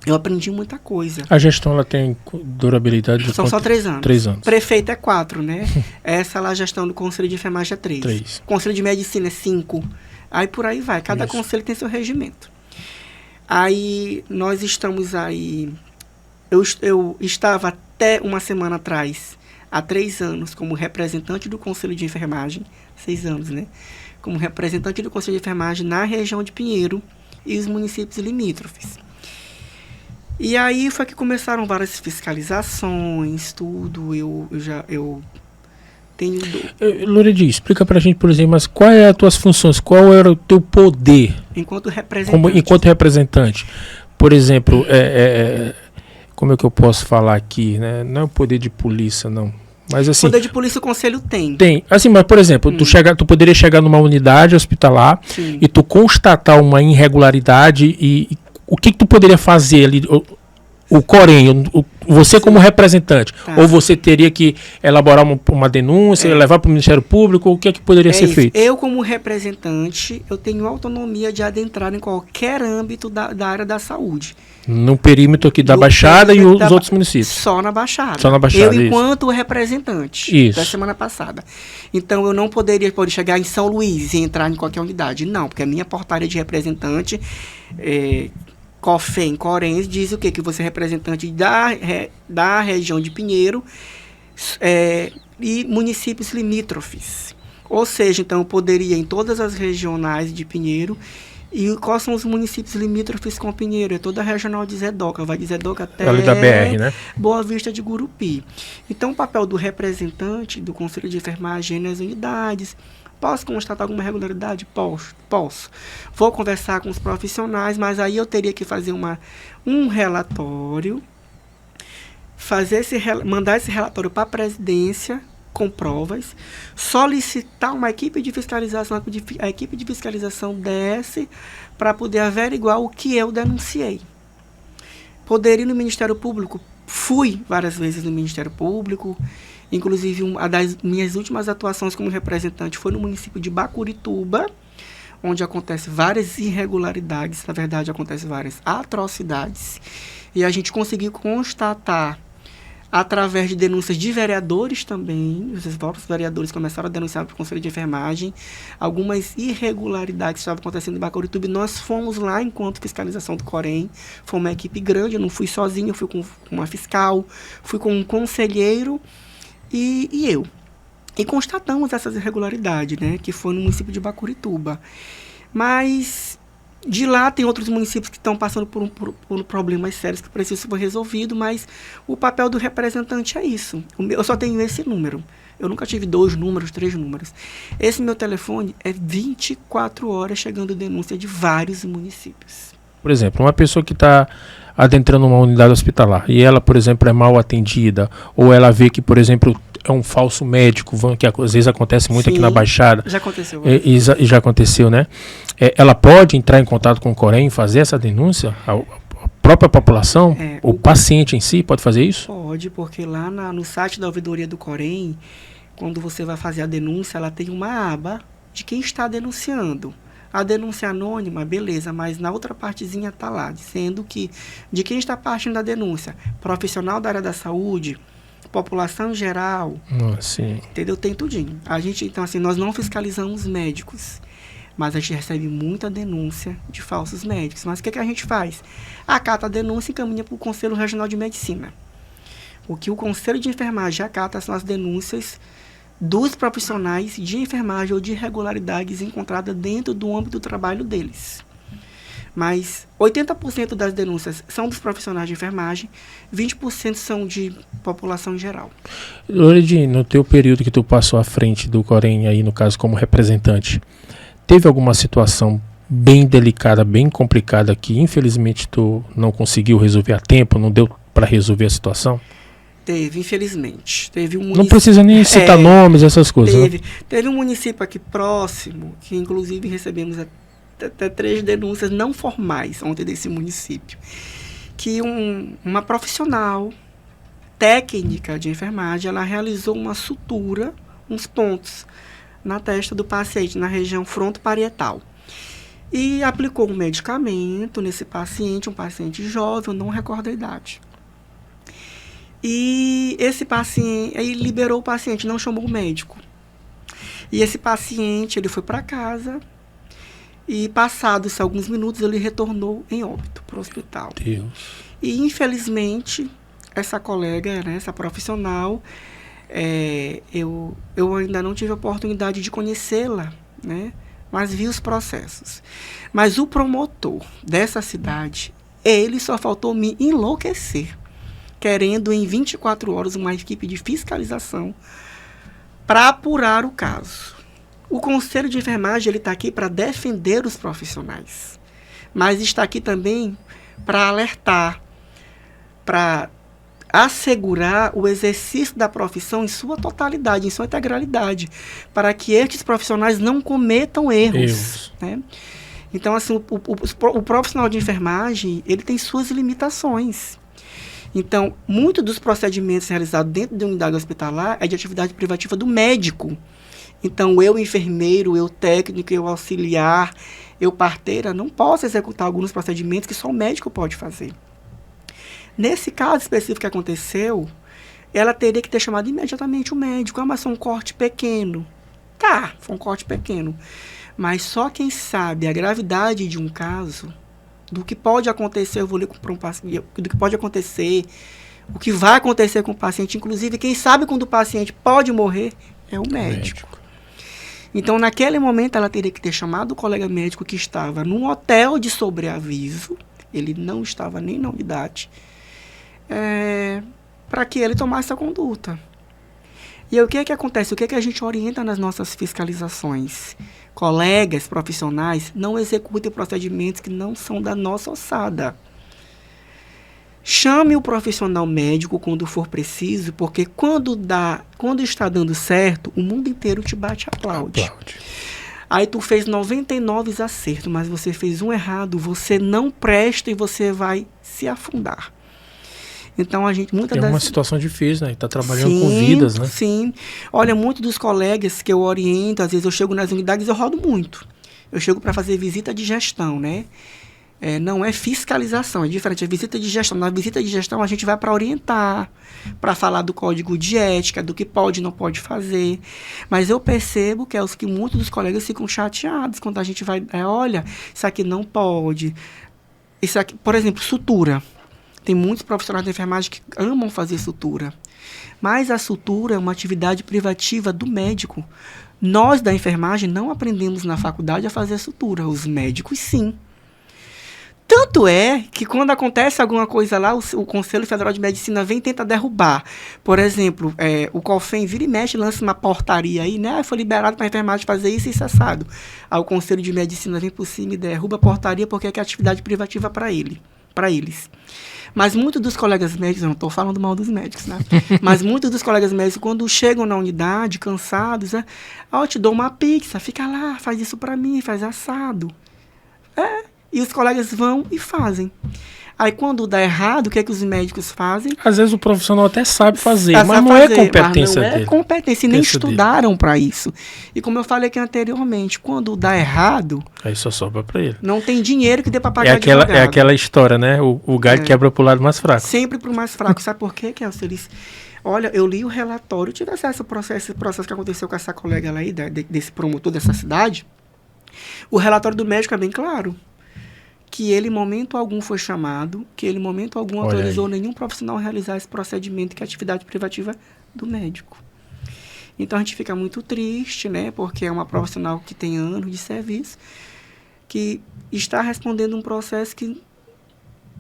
eu aprendi muita coisa. A gestão ela tem durabilidade de São só 3 anos. 3 anos. Prefeito é 4, né? Essa lá, a gestão do Conselho de Enfermagem é 3. 3. Conselho de Medicina é 5. Aí por aí vai. Cada conselho tem seu regimento. Aí nós estamos aí... Eu estava até uma semana atrás, há 3 anos, como representante do Conselho de Enfermagem. 6 anos, né? Como representante do Conselho de Enfermagem na região de Pinheiro e os municípios limítrofes. E aí foi que começaram várias fiscalizações, tudo. Eu tenho... Loredi, explica pra gente, por exemplo, mas quais eram as tuas funções? Qual era o teu poder? Enquanto representante. Enquanto representante. Por exemplo, como é que eu posso falar aqui? Né? Não é o poder de polícia, não. Mas assim... Poder de polícia o conselho tem. Tem. Assim, mas por exemplo, tu poderia chegar numa unidade hospitalar e tu constatar uma irregularidade e o que tu poderia fazer ali... O Corém, você como representante, ou você teria que elaborar uma denúncia, levar para o Ministério Público, o que é que poderia ser feito? Eu, como representante, eu tenho autonomia de adentrar em qualquer âmbito da área da saúde. No perímetro aqui da Baixada e os outros municípios? Só na Baixada. Só na Baixada, eu, enquanto representante da semana passada. Então, eu não poderia chegar em São Luís e entrar em qualquer unidade. Não, porque a minha portaria de representante... COFEM, Corém, diz o quê? Que você é representante da região de Pinheiro e municípios limítrofes. Ou seja, então, eu poderia em todas as regionais de Pinheiro. E quais são os municípios limítrofes com Pinheiro? É toda a regional de Zedoca, vai de Zedoca até ali da BR, né? Boa Vista de Gurupi. Então, o papel do representante do Conselho de Enfermagem nas unidades... Posso constatar alguma irregularidade? Posso. Vou conversar com os profissionais, mas aí eu teria que fazer um relatório, mandar esse relatório para a presidência com provas, solicitar uma equipe de fiscalização, a equipe de fiscalização desce para poder averiguar o que eu denunciei. Poderia ir no Ministério Público? Fui várias vezes no Ministério Público. Inclusive, uma das minhas últimas atuações como representante foi no município de Bacurituba, onde acontecem várias irregularidades, na verdade, acontecem várias atrocidades. E a gente conseguiu constatar, através de denúncias de vereadores também, os próprios vereadores começaram a denunciar para o Conselho de Enfermagem, algumas irregularidades que estavam acontecendo em Bacurituba. E nós fomos lá, enquanto fiscalização do Corém, foi uma equipe grande, eu não fui sozinho, eu fui com uma fiscal, fui com um conselheiro, e eu. E constatamos essas irregularidades, né, que foi no município de Bacurituba. Mas de lá tem outros municípios que estão passando por problemas sérios que precisam ser resolvidos, mas o papel do representante é isso. Eu só tenho esse número. Eu nunca tive 2 números, 3 números. Esse meu telefone é 24 horas chegando denúncia de vários municípios. Por exemplo, uma pessoa que está adentrando uma unidade hospitalar e ela, por exemplo, é mal atendida, ou ela vê que, por exemplo, é um falso médico, que às vezes acontece muito aqui na Baixada. Já aconteceu. Já aconteceu, né? Ela pode entrar em contato com o Corém e fazer essa denúncia? A própria população, o paciente em si, pode fazer isso? Pode, porque lá no site da ouvidoria do Corém, quando você vai fazer a denúncia, ela tem uma aba de quem está denunciando. A denúncia anônima, beleza, mas na outra partezinha está lá, dizendo que de quem está partindo da denúncia, profissional da área da saúde, população geral, sim. Entendeu? Tem tudinho. Então, assim, nós não fiscalizamos médicos, mas a gente recebe muita denúncia de falsos médicos. Mas o que a gente faz? Acata a denúncia e encaminha para o Conselho Regional de Medicina. O que o Conselho de Enfermagem acata são as denúncias dos profissionais de enfermagem ou de irregularidades encontradas dentro do âmbito do trabalho deles. Mas 80% das denúncias são dos profissionais de enfermagem, 20% são de população em geral. Loredinho, no teu período que tu passou à frente do Corém, aí no caso como representante, teve alguma situação bem delicada, bem complicada que infelizmente tu não conseguiu resolver a tempo, não deu para resolver a situação? Teve, infelizmente. Teve um município, não precisa nem citar nomes, essas coisas. Teve um município aqui próximo, que inclusive recebemos até 3 denúncias não formais ontem desse município, que uma profissional técnica de enfermagem, ela realizou uma sutura, uns pontos, na testa do paciente, na região frontoparietal. E aplicou um medicamento nesse paciente, um paciente jovem, eu não recordo a idade. E esse paciente, aí liberou o paciente, não chamou o médico. E esse paciente, ele foi para casa e passados alguns minutos ele retornou em óbito para o hospital. Deus. E infelizmente, essa colega, né, essa profissional, eu ainda não tive a oportunidade de conhecê-la, né, mas vi os processos. Mas o promotor dessa cidade, ele só faltou me enlouquecer, querendo em 24 horas uma equipe de fiscalização para apurar o caso. O Conselho de Enfermagem está aqui para defender os profissionais, mas está aqui também para alertar, para assegurar o exercício da profissão em sua totalidade, em sua integralidade, para que estes profissionais não cometam erros. Né? Então, assim, o profissional de enfermagem, ele tem suas limitações. Então, muitos dos procedimentos realizados dentro da unidade hospitalar é de atividade privativa do médico. Então, eu enfermeiro, eu técnico, eu auxiliar, eu parteira, não posso executar alguns procedimentos que só o médico pode fazer. Nesse caso específico que aconteceu, ela teria que ter chamado imediatamente o médico. Mas foi um corte pequeno. Tá, foi um corte pequeno. Mas só quem sabe a gravidade de um caso, do que pode acontecer, eu vou ler para um paciente, do que pode acontecer, o que vai acontecer com o paciente, inclusive quem sabe quando o paciente pode morrer, é o médico. Então, naquele momento, ela teria que ter chamado o colega médico que estava num hotel de sobreaviso, ele não estava nem na unidade, para que ele tomasse a conduta. E aí, o que é que acontece? O que é que a gente orienta nas nossas fiscalizações? Colegas profissionais não executem procedimentos que não são da nossa ossada. Chame o profissional médico quando for preciso, porque quando está dando certo, o mundo inteiro te bate e aplaude. Aí tu fez 99 acertos, mas você fez um errado, você não presta e você vai se afundar. Então, a gente... É uma situação difícil, né? Está trabalhando com vidas, né? Sim. Olha, muitos dos colegas que eu oriento, às vezes eu chego nas unidades e eu rodo muito. Eu chego para fazer visita de gestão, né? Não é fiscalização, é diferente. É visita de gestão. Na visita de gestão, a gente vai para orientar, para falar do código de ética, do que pode e não pode fazer. Mas eu percebo que muitos dos colegas ficam chateados quando a gente vai... olha, isso aqui não pode. Isso aqui, por exemplo, sutura. Tem muitos profissionais de enfermagem que amam fazer sutura. Mas a sutura é uma atividade privativa do médico. Nós, da enfermagem, não aprendemos na faculdade a fazer sutura. Os médicos, sim. Tanto é que quando acontece alguma coisa lá, o Conselho Federal de Medicina vem e tenta derrubar. Por exemplo, o COFEM vira e mexe, lança uma portaria aí, né? Foi liberado para a enfermagem fazer isso e isso assado. Aí o Conselho de Medicina vem por cima e derruba a portaria porque é atividade privativa para eles. Mas muitos dos colegas médicos, eu não estou falando mal dos médicos, né? Mas muitos dos colegas médicos, quando chegam na unidade, cansados, eu te dou uma pizza, fica lá, faz isso para mim, faz assado. E os colegas vão e fazem. Aí, quando dá errado, o que é que os médicos fazem? Às vezes o profissional até sabe fazer, mas não é competência dele. Não é competência, nem estudaram para isso. E como eu falei aqui anteriormente, quando dá errado... Aí só sobra para ele. Não tem dinheiro que dê para pagar advogado. É aquela história, né? O galho quebra pro lado mais fraco. Sempre pro mais fraco. Sabe por quê, Kelso? Olha, eu li o relatório, tive acesso ao esse processo que aconteceu com essa colega lá aí, desse promotor dessa cidade. O relatório do médico é bem claro. Que ele, em momento algum, foi chamado, que ele, em momento algum, autorizou nenhum profissional a realizar esse procedimento, que é atividade privativa do médico. Então, a gente fica muito triste, né? Porque é uma profissional que tem anos de serviço, que está respondendo um processo que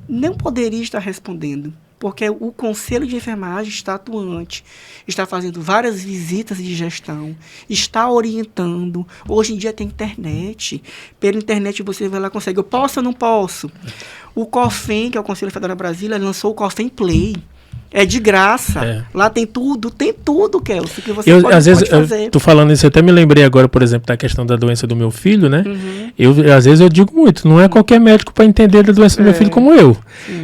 não poderia estar respondendo. Porque o Conselho de Enfermagem está atuante, está fazendo várias visitas de gestão, está orientando. Hoje em dia tem internet. Pela internet você vai lá e consegue. Eu posso ou não posso? O COFEM, que é o Conselho Federal de Brasília, lançou o COFEM Play. É de graça. Lá tem tudo, Kelso, que você pode fazer. Tô falando isso, eu até me lembrei agora, por exemplo, da questão da doença do meu filho, né? Às vezes eu digo muito, não é qualquer médico para entender da doença do meu filho como eu.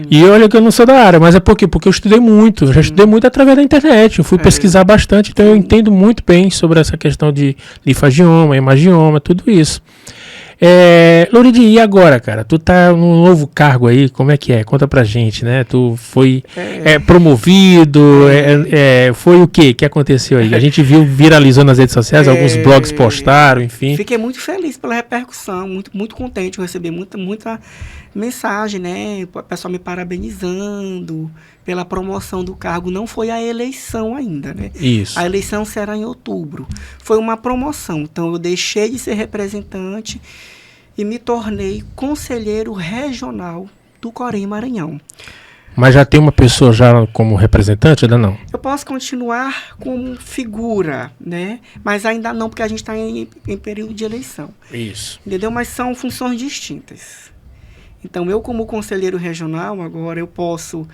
E olha que eu não sou da área, mas é por quê? Porque eu estudei muito, já estudei muito através da internet, eu fui pesquisar bastante, então eu entendo muito bem sobre essa questão de linfagioma, hemangioma, tudo isso. Louride, e agora, cara? Tu tá num novo cargo aí, como é que é? Conta pra gente, né? Tu foi promovido, foi o quê que aconteceu aí? A gente viralizou nas redes sociais, alguns blogs postaram, enfim. Fiquei muito feliz pela repercussão, muito, muito contente, eu recebi muita mensagem, né? O pessoal me parabenizando pela promoção do cargo. Não foi a eleição ainda, né? Isso. A eleição será em outubro. Foi uma promoção, então eu deixei de ser representante e me tornei conselheiro regional do Corém Maranhão. Mas já tem uma pessoa já como representante, ainda não? Eu posso continuar como figura, né? Mas ainda não, porque a gente está em período de eleição. Isso. Entendeu? Mas são funções distintas. Então, eu como conselheiro regional, agora eu posso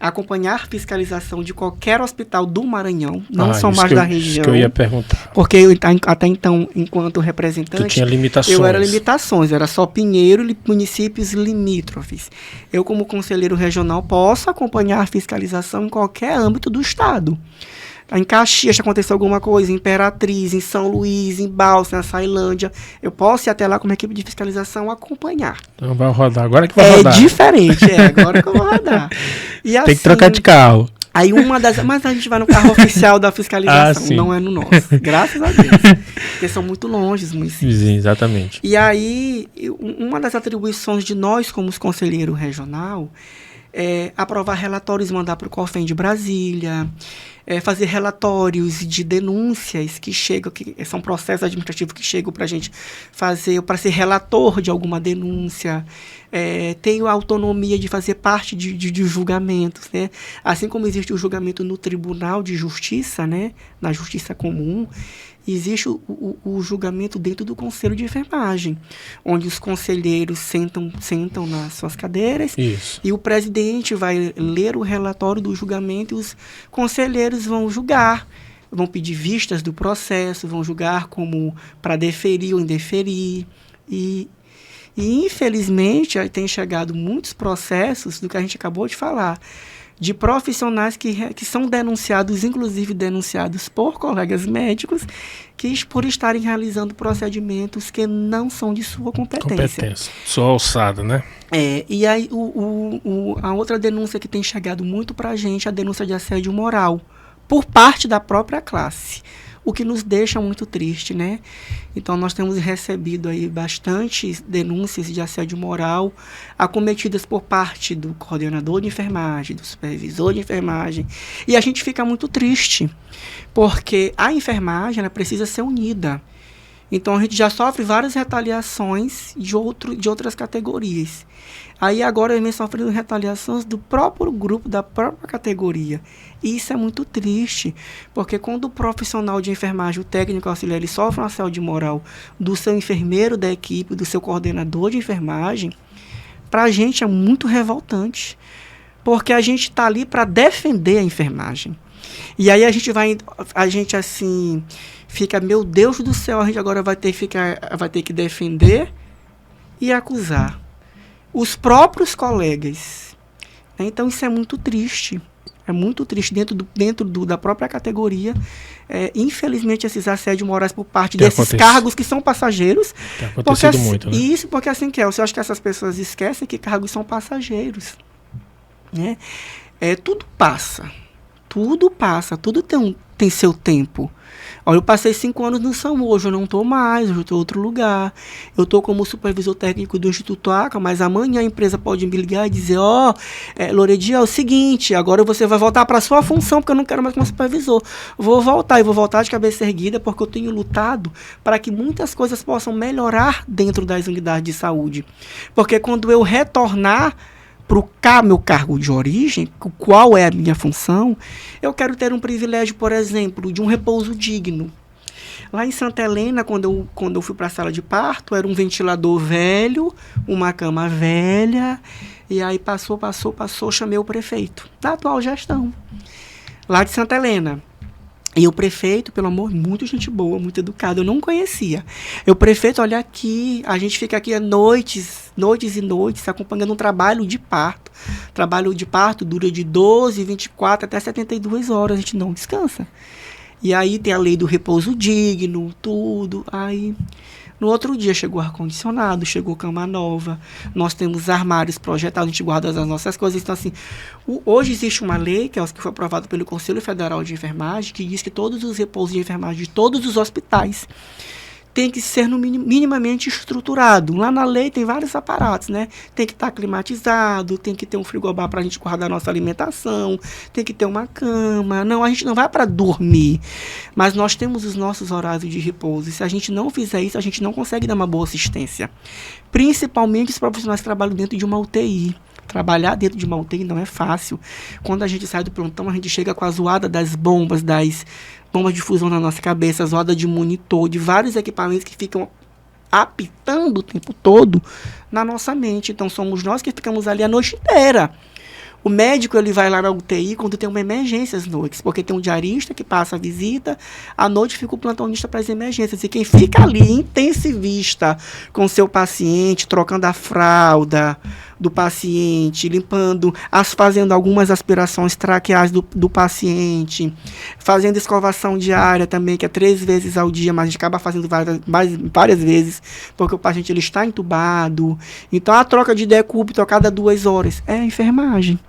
acompanhar fiscalização de qualquer hospital do Maranhão, não só mais da região. Isso que eu ia perguntar. Porque até então, enquanto representante, tu tinha limitações. Eu era limitações, era só Pinheiro e municípios limítrofes. Eu, como conselheiro regional, posso acompanhar fiscalização em qualquer âmbito do estado. Em Caxias aconteceu alguma coisa, em Imperatriz, em São Luís, em Balsa, na Sailândia. Eu posso ir até lá como equipe de fiscalização acompanhar. Então vai rodar, agora que vai rodar. É diferente, agora que eu vou rodar. E tem assim, que trocar de carro. Aí mas a gente vai no carro oficial da fiscalização, não é no nosso. Graças a Deus. Porque são muito longe os municípios. Sim, exatamente. E aí, uma das atribuições de nós como os conselheiros regional é aprovar relatórios e mandar para o COFEM de Brasília, fazer relatórios de denúncias que chegam, que são processos administrativos que chegam para a gente fazer, para ser relator de alguma denúncia. Tenho a autonomia de fazer parte de julgamentos, né? Assim como existe o julgamento no Tribunal de Justiça, né? Na Justiça Comum, existe o julgamento dentro do Conselho de Enfermagem, onde os conselheiros sentam nas suas cadeiras. Isso. E o presidente vai ler o relatório do julgamento e os conselheiros vão julgar, vão pedir vistas do processo, vão julgar como para deferir ou indeferir. E infelizmente, tem chegado muitos processos do que a gente acabou de falar, de profissionais que são denunciados, inclusive denunciados por colegas médicos, que por estarem realizando procedimentos que não são de sua competência. Sua alçada, né? E aí a outra denúncia que tem chegado muito para a gente é a denúncia de assédio moral, por parte da própria classe. O que nos deixa muito triste, né? Então, nós temos recebido aí bastantes denúncias de assédio moral acometidas por parte do coordenador de enfermagem, do supervisor de enfermagem. E a gente fica muito triste, porque a enfermagem ela precisa ser unida. Então, a gente já sofre várias retaliações de outras categorias. Aí, agora, vem sofrendo retaliações do próprio grupo, da própria categoria. E isso é muito triste, porque quando o profissional de enfermagem, o técnico auxiliar, ele sofre um assédio moral do seu enfermeiro da equipe, do seu coordenador de enfermagem, para a gente é muito revoltante, porque a gente está ali para defender a enfermagem. E aí a gente assim, fica, meu Deus do céu, a gente agora vai ter que defender e acusar os próprios colegas. Então isso é muito triste. É muito triste dentro da própria categoria. Infelizmente, esses assédios morais por parte desses cargos que são passageiros. Tem acontecido muito, né? Isso porque assim que eu acho que essas pessoas esquecem que cargos são passageiros. Né? Tudo passa. Tudo passa. Tudo tem seu tempo. Olha, eu passei 5 anos no SAMU, hoje eu não estou mais, hoje eu estou em outro lugar. Eu estou como supervisor técnico do Instituto ACA, mas amanhã a empresa pode me ligar e dizer, Loredia, é o seguinte, agora você vai voltar para a sua função, porque eu não quero mais como supervisor. Vou voltar de cabeça erguida, porque eu tenho lutado para que muitas coisas possam melhorar dentro das unidades de saúde. Porque quando eu retornar para o meu cargo de origem, qual é a minha função, eu quero ter um privilégio, por exemplo, de um repouso digno. Lá em Santa Helena, quando eu fui para a sala de parto, era um ventilador velho, uma cama velha, e aí passou, chamei o prefeito, da atual gestão, lá de Santa Helena. E o prefeito, pelo amor, muito gente boa, muito educado, eu não conhecia. O prefeito, olha aqui, a gente fica aqui noites e noites, acompanhando um trabalho de parto. Trabalho de parto dura de 12, 24 até 72 horas, a gente não descansa. E aí tem a lei do repouso digno, tudo. Aí, no outro dia chegou ar-condicionado, chegou cama nova, nós temos armários projetados, a gente guarda as nossas coisas. Então, assim, hoje existe uma lei, que foi aprovada pelo Conselho Federal de Enfermagem, que diz que todos os repousos de enfermagem de todos os hospitais tem que ser minimamente estruturado. Lá na lei tem vários aparatos, né? Tem que estar climatizado, tem que ter um frigobar para a gente guardar a nossa alimentação, tem que ter uma cama. Não, a gente não vai para dormir, mas nós temos os nossos horários de repouso. E se a gente não fizer isso, a gente não consegue dar uma boa assistência. Principalmente os profissionais que trabalham dentro de uma UTI. Trabalhar dentro de uma UTI não é fácil. Quando a gente sai do plantão, a gente chega com a zoada das bombas de fusão na nossa cabeça, zoada de monitor, de vários equipamentos que ficam apitando o tempo todo na nossa mente. Então, somos nós que ficamos ali a noite inteira. O médico, ele vai lá na UTI quando tem uma emergência às noites, porque tem um diarista que passa a visita, à noite fica o plantonista para as emergências. E quem fica ali, intensivista, com o seu paciente, trocando a fralda do paciente, limpando, fazendo algumas aspirações traqueais do paciente, fazendo escovação diária também, que é 3 vezes ao dia, mas a gente acaba fazendo várias vezes, porque o paciente ele está entubado. Então, a troca de decúbito a cada 2 horas é a enfermagem.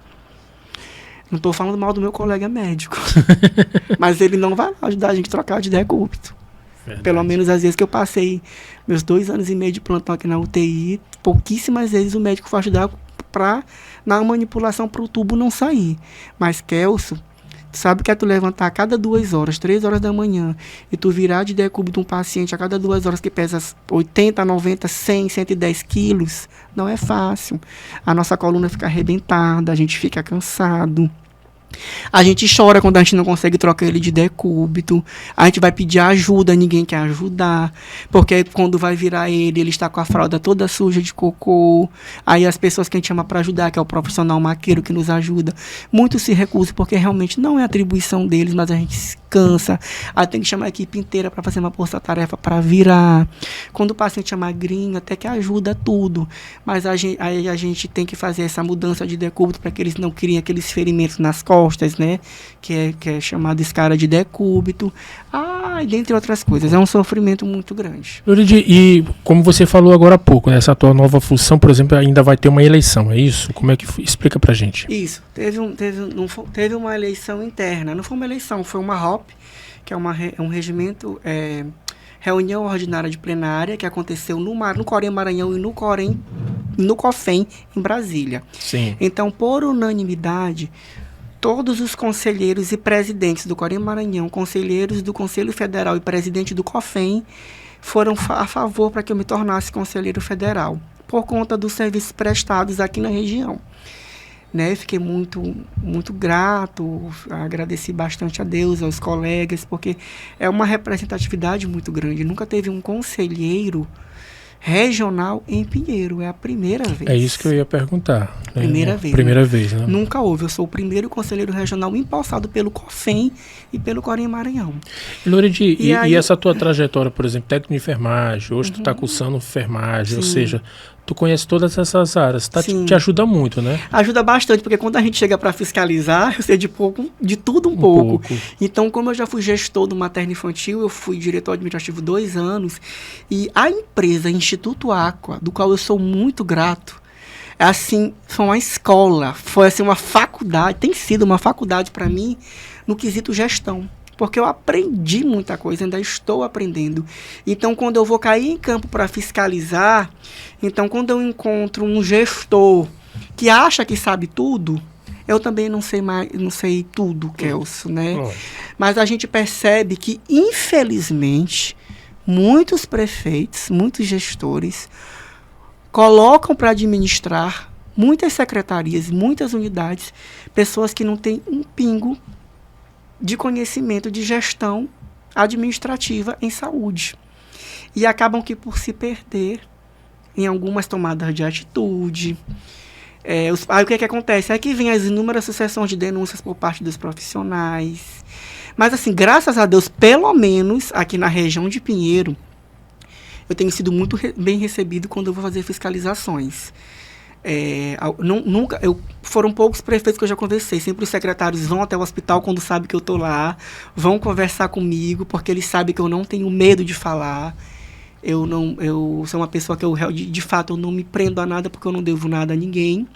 Não estou falando mal do meu colega médico, mas ele não vai ajudar a gente a trocar de decúbito. Verdade. Pelo menos às vezes que eu passei meus 2 anos e meio de plantão aqui na UTI, pouquíssimas vezes o médico foi ajudar na manipulação para o tubo não sair. Mas, Kelso, tu sabe que é tu levantar a cada 2 horas, 3 horas da manhã, e tu virar de decúbito um paciente a cada 2 horas que pesa 80, 90, 100, 110 quilos, não é fácil. A nossa coluna fica arrebentada, a gente fica cansado. A gente chora quando a gente não consegue trocar ele de decúbito. A gente vai pedir ajuda, ninguém quer ajudar. Porque quando vai virar ele está com a fralda toda suja de cocô. Aí as pessoas que a gente chama para ajudar, que é o profissional maqueiro que nos ajuda, muitos se recusam porque realmente não é atribuição deles, mas a gente se cansa. Aí tem que chamar a equipe inteira para fazer uma força-tarefa para virar. Quando o paciente é magrinho, até que ajuda tudo. Mas aí a gente tem que fazer essa mudança de decúbito para que eles não criem aqueles ferimentos nas costas, né? Que é chamado escara de decúbito. E dentre outras coisas. É um sofrimento muito grande. E como você falou agora há pouco, né, essa tua nova função, por exemplo, ainda vai ter uma eleição, é isso? Como é que explica pra gente? Isso. Teve uma eleição interna. Não foi uma eleição, foi uma ROP, que é um regimento, reunião ordinária de plenária, que aconteceu no Corém Maranhão e no COFEM, em Brasília. Sim. Então, por unanimidade, todos os conselheiros e presidentes do Corém Maranhão, conselheiros do Conselho Federal e presidente do COFEM foram a favor para que eu me tornasse conselheiro federal, por conta dos serviços prestados aqui na região. Né? Fiquei muito, muito grato, agradeci bastante a Deus, aos colegas, porque é uma representatividade muito grande. Nunca teve um conselheiro regional em Pinheiro, é a primeira vez. É isso que eu ia perguntar. Né? Primeira vez, né? Nunca houve. Eu sou o primeiro conselheiro regional empossado pelo COFEM e pelo Corém Maranhão. Louride, e essa tua trajetória, por exemplo, técnico de enfermagem, hoje tu está cursando enfermagem, ou seja, tu conhece todas essas áreas, te ajuda muito, né? Ajuda bastante, porque quando a gente chega para fiscalizar, eu sei de tudo um pouco. Então, como eu já fui gestor do materno-infantil, eu fui diretor administrativo 2 anos, e a empresa Instituto Aqua, do qual eu sou muito grato, foi uma escola, foi uma faculdade, tem sido uma faculdade para mim no quesito gestão. Porque eu aprendi muita coisa, ainda estou aprendendo. Então, quando eu vou cair em campo para fiscalizar, então, quando eu encontro um gestor que acha que sabe tudo, eu também não sei tudo, Kelso, né? Mas a gente percebe que, infelizmente, muitos prefeitos, muitos gestores, colocam para administrar muitas secretarias, muitas unidades, pessoas que não têm um pingo de conhecimento de gestão administrativa em saúde. E acabam que por se perder em algumas tomadas de atitude. Aí o que acontece? É que vem as inúmeras sucessões de denúncias por parte dos profissionais. Mas assim, graças a Deus, pelo menos aqui na região de Pinheiro, eu tenho sido muito bem recebido quando eu vou fazer fiscalizações. Foram poucos prefeitos que eu já conversei. Sempre os secretários vão até o hospital quando sabem que eu estou lá, vão conversar comigo, porque eles sabem que eu não tenho medo de falar. Eu sou uma pessoa que de fato eu não me prendo a nada, porque eu não devo nada a ninguém.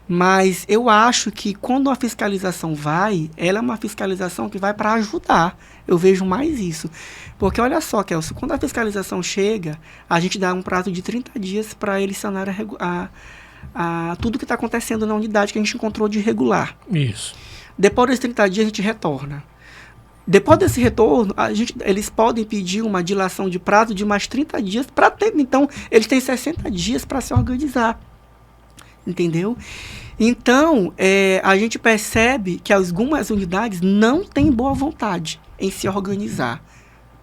Mas eu acho que quando a fiscalização ela é uma fiscalização que vai para ajudar. Eu vejo mais isso. Porque olha só, Kelso, quando a fiscalização chega, a gente dá um prazo de 30 dias para eles sanar tudo que está acontecendo na unidade que a gente encontrou de irregular. Isso. Depois desses 30 dias, a gente retorna. Depois desse retorno, eles podem pedir uma dilação de prazo de mais 30 dias para ter. Então, eles têm 60 dias para se organizar. Entendeu? Então, a gente percebe que algumas unidades não têm boa vontade em se organizar.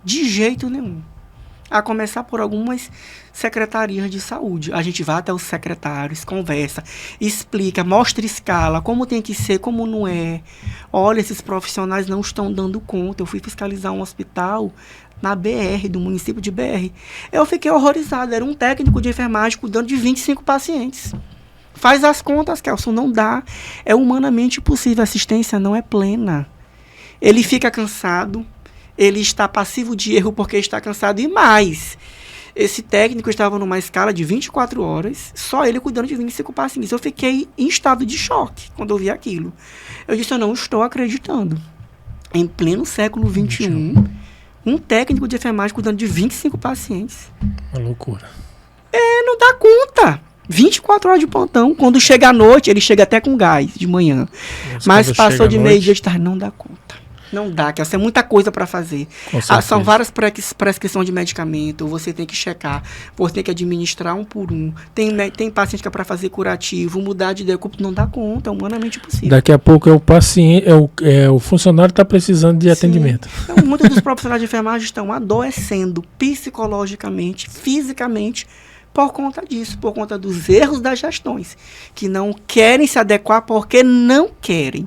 De jeito nenhum. A começar por algumas secretarias de saúde. A gente vai até os secretários, conversa, explica, mostra escala, como tem que ser, como não é. Olha, esses profissionais não estão dando conta. Eu fui fiscalizar um hospital na BR, do município de BR. Eu fiquei horrorizado. Era um técnico de enfermagem cuidando de 25 pacientes. Faz as contas, Kelson, não dá. É humanamente impossível. A assistência não é plena. Ele fica cansado. Ele está passivo de erro porque está cansado. E mais, esse técnico estava numa escala de 24 horas, só ele cuidando de 25 pacientes. Eu fiquei em estado de choque quando eu vi aquilo. Eu disse, eu não estou acreditando. Em pleno século XXI, um técnico de enfermagem cuidando de 25 pacientes. Uma loucura. Não dá conta. 24 horas de plantão. Quando chega à noite, ele chega até com gás de manhã. Mas passou de meio-dia de tarde, não dá conta. Não dá, que essa é muita coisa para fazer. São várias prescrições de medicamento, você tem que checar, você tem que administrar um por um. Tem paciente que é para fazer curativo, mudar de decúbito, não dá conta, é humanamente impossível. Daqui a pouco é o paciente, o funcionário está precisando de atendimento. Então, muitos dos profissionais de enfermagem estão adoecendo psicologicamente, fisicamente, por conta disso, por conta dos erros das gestões, que não querem se adequar porque não querem.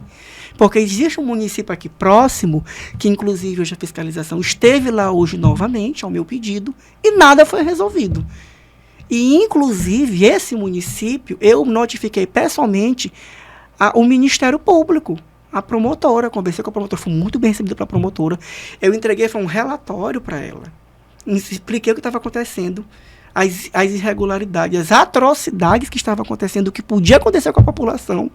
Porque existe um município aqui próximo, que inclusive hoje a fiscalização esteve lá hoje novamente, ao meu pedido, e nada foi resolvido. E inclusive esse município, eu notifiquei pessoalmente o Ministério Público, a promotora, conversei com a promotora, fui muito bem recebido pela promotora, eu entreguei um relatório para ela, expliquei o que estava acontecendo, as irregularidades, as atrocidades que estavam acontecendo, o que podia acontecer com a população,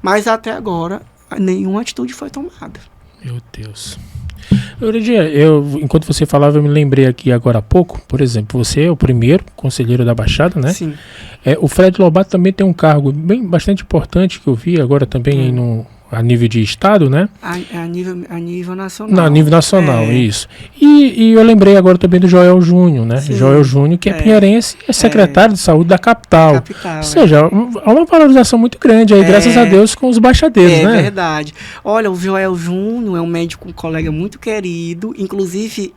mas até agora nenhuma atitude foi tomada. Meu Deus. Euridia, enquanto você falava, eu me lembrei aqui agora há pouco, por exemplo, você é o primeiro conselheiro da Baixada, né? Sim. O Fred Lobato também tem um cargo bastante importante que eu vi agora também a nível de estado, né? A nível nacional. Não, a nível nacional, isso. E eu lembrei agora também do Joel Júnior, né? Sim. Joel Júnior, que é pinheirense, é secretário de saúde da capital. Ou seja, há uma valorização muito grande aí, graças a Deus, com os baixadeiros, né? É verdade. Olha, o Joel Júnior é um médico, um colega muito querido, inclusive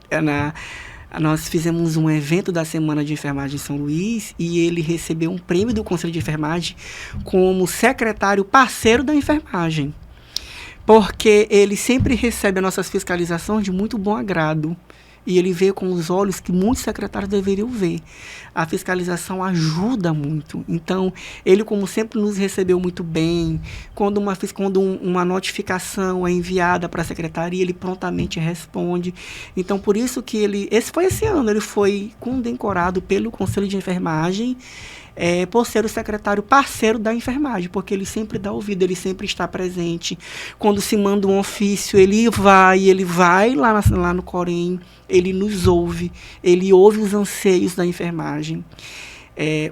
nós fizemos um evento da Semana de Enfermagem em São Luís e ele recebeu um prêmio do Conselho de Enfermagem como secretário parceiro da enfermagem. Porque ele sempre recebe as nossas fiscalizações de muito bom agrado. E ele vê com os olhos que muitos secretários deveriam ver. A fiscalização ajuda muito. Então, ele, como sempre, nos recebeu muito bem. Quando uma notificação é enviada para a secretaria, ele prontamente responde. Então, por isso que esse ano, ele foi condecorado pelo Conselho de Enfermagem, por ser o secretário parceiro da enfermagem, porque ele sempre dá ouvido, ele sempre está presente. Quando se manda um ofício, ele vai lá no Corém, ele nos ouve, ele ouve os anseios da enfermagem.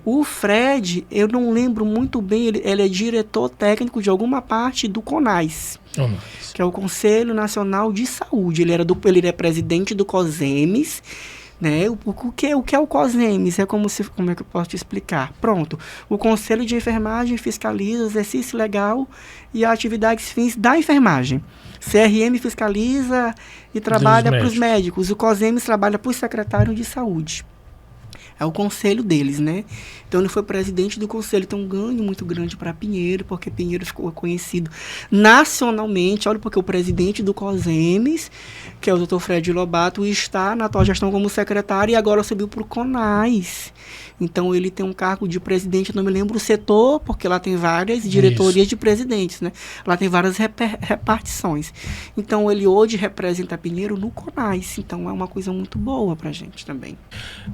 O Fred, eu não lembro muito bem, ele é diretor técnico de alguma parte do CONAS, que é o Conselho Nacional de Saúde. Ele é presidente do COSEMES, né? O que é o COSEMES? Como é que eu posso te explicar? Pronto. O Conselho de Enfermagem fiscaliza o exercício legal e atividades fins da enfermagem. CRM fiscaliza e trabalha para os médicos. O COSEMES trabalha para o secretário de saúde. É o conselho deles, né? Então, ele foi presidente do conselho. Tem um ganho muito grande para Pinheiro, porque Pinheiro ficou conhecido nacionalmente. Olha, porque o presidente do COSEMES, que é o Dr. Fred Lobato, está na atual gestão como secretário e agora subiu para o CONAS. Então, ele tem um cargo de presidente, não me lembro o setor, porque lá tem várias diretorias de presidentes, né? Lá tem várias repartições. Então, ele hoje representa Pinheiro no CONAS. Então, é uma coisa muito boa para a gente também.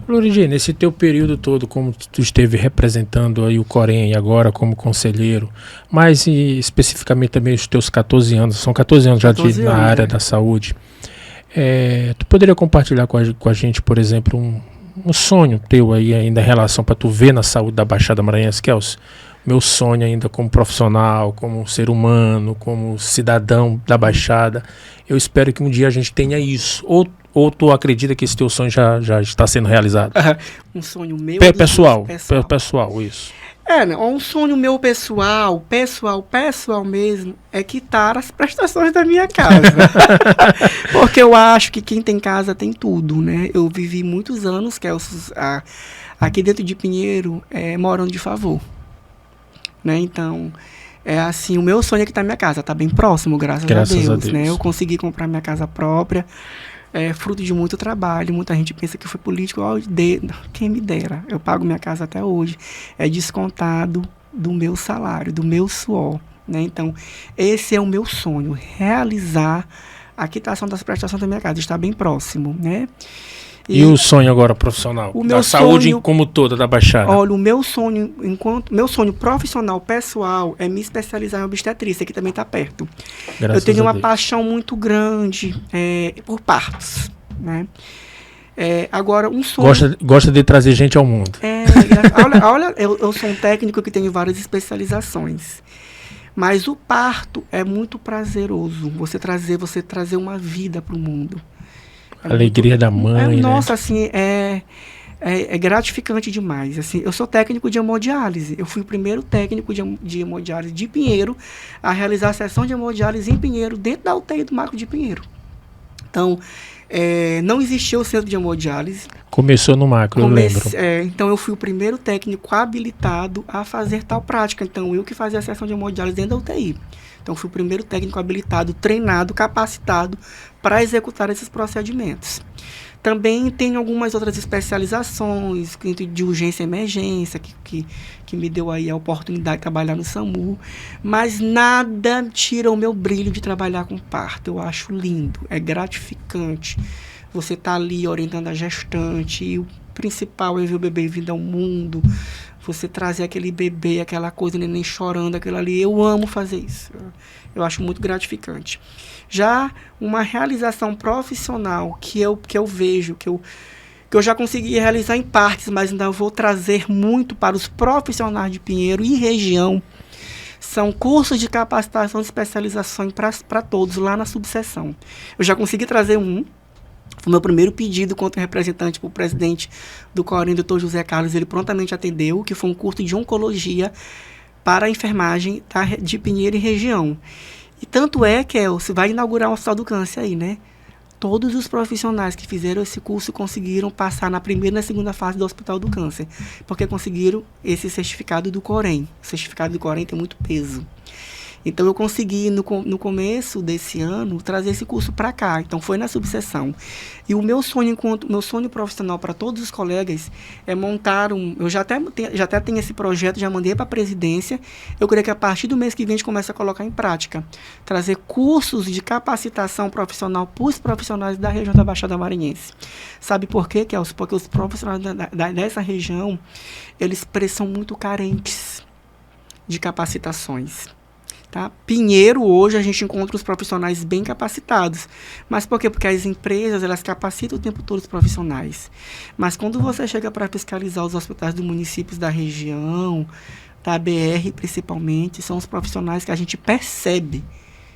Louride, nesse teu período todo, como tu esteve representando aí o Corém e agora como conselheiro, mas especificamente também os teus 14 anos, são 14 anos já na área da saúde, tu poderia compartilhar com a gente, por exemplo, um sonho teu aí ainda em relação para tu ver na saúde da Baixada Maranhense, Kelson? Meu sonho ainda como profissional, como ser humano, como cidadão da Baixada, eu espero que um dia a gente tenha isso. Ou tu acredita que esse teu sonho já está sendo realizado? Um sonho meu? Pessoal, isso. Né? Um sonho meu pessoal mesmo, é quitar as prestações da minha casa. Porque eu acho que quem tem casa tem tudo, né? Eu vivi muitos anos, Kelso, aqui dentro de Pinheiro, morando de favor. Né? Então, assim, o meu sonho é quitar minha casa. Tá bem próximo, graças a Deus. Né? Eu consegui comprar minha casa própria. Fruto de muito trabalho. Muita gente pensa que foi político. Quem me dera. Eu pago minha casa até hoje. É descontado do meu salário, do meu suor. Né? Então, esse é o meu sonho. Realizar a quitação das prestações da minha casa. Está bem próximo. Né? E o sonho agora profissional? Da saúde como toda da Baixada? Olha, o meu sonho, meu sonho profissional, pessoal, é me especializar em obstetrícia, que também está perto. Eu tenho uma paixão muito grande por partos, né? Agora, um sonho... Gosta de trazer gente ao mundo. Olha, eu sou um técnico que tenho várias especializações. Mas o parto é muito prazeroso. Você trazer uma vida para o mundo. Alegria da mãe, nossa, né? Assim, é gratificante demais. Assim, eu sou técnico de hemodiálise. Eu fui o primeiro técnico de hemodiálise de Pinheiro a realizar a sessão de hemodiálise em Pinheiro, dentro da UTI do Macro de Pinheiro. Então, não existia o centro de hemodiálise. Começou no Macro, eu lembro. Então, eu fui o primeiro técnico habilitado a fazer tal prática. Então, eu que fazia a sessão de hemodiálise dentro da UTI. Então, fui o primeiro técnico habilitado, treinado, capacitado para executar esses procedimentos. Também tenho algumas outras especializações de urgência e emergência, que me deu aí a oportunidade de trabalhar no SAMU, mas nada tira o meu brilho de trabalhar com parto. Eu acho lindo, é gratificante. Você está ali orientando a gestante, e o principal é ver o bebê vindo ao mundo, você trazer aquele bebê, aquela coisa, o neném chorando, aquilo ali. Eu amo fazer isso. Eu acho muito gratificante. Já uma realização profissional que eu vejo, que eu já consegui realizar em partes, mas ainda vou trazer muito para os profissionais de Pinheiro e região, são cursos de capacitação e especialização para todos lá na subseção. Eu já consegui trazer foi o meu primeiro pedido contra o representante para o presidente do Corém, doutor José Carlos. Ele prontamente atendeu, que foi um curso de oncologia para a enfermagem de Pinheiro e região. E tanto é que você vai inaugurar um Hospital do Câncer aí, né? Todos os profissionais que fizeram esse curso conseguiram passar na primeira e na segunda fase do Hospital do Câncer, porque conseguiram esse certificado do Corém. O certificado do Corém tem muito peso. Então, eu consegui, no começo desse ano, trazer esse curso para cá. Então, foi na subseção. E o meu sonho profissional para todos os colegas é montar eu já até tenho esse projeto, já mandei para a presidência. Eu creio que a partir do mês que vem a gente começa a colocar em prática. Trazer cursos de capacitação profissional para os profissionais da região da Baixada Maranhense. Sabe por quê, Kelso? Porque os profissionais dessa região, eles são muito carentes de capacitações. Tá? Pinheiro, hoje, a gente encontra os profissionais bem capacitados. Mas por quê? Porque as empresas, elas capacitam o tempo todo os profissionais. Mas quando você chega para fiscalizar os hospitais dos municípios da região, da BR principalmente, são os profissionais que a gente percebe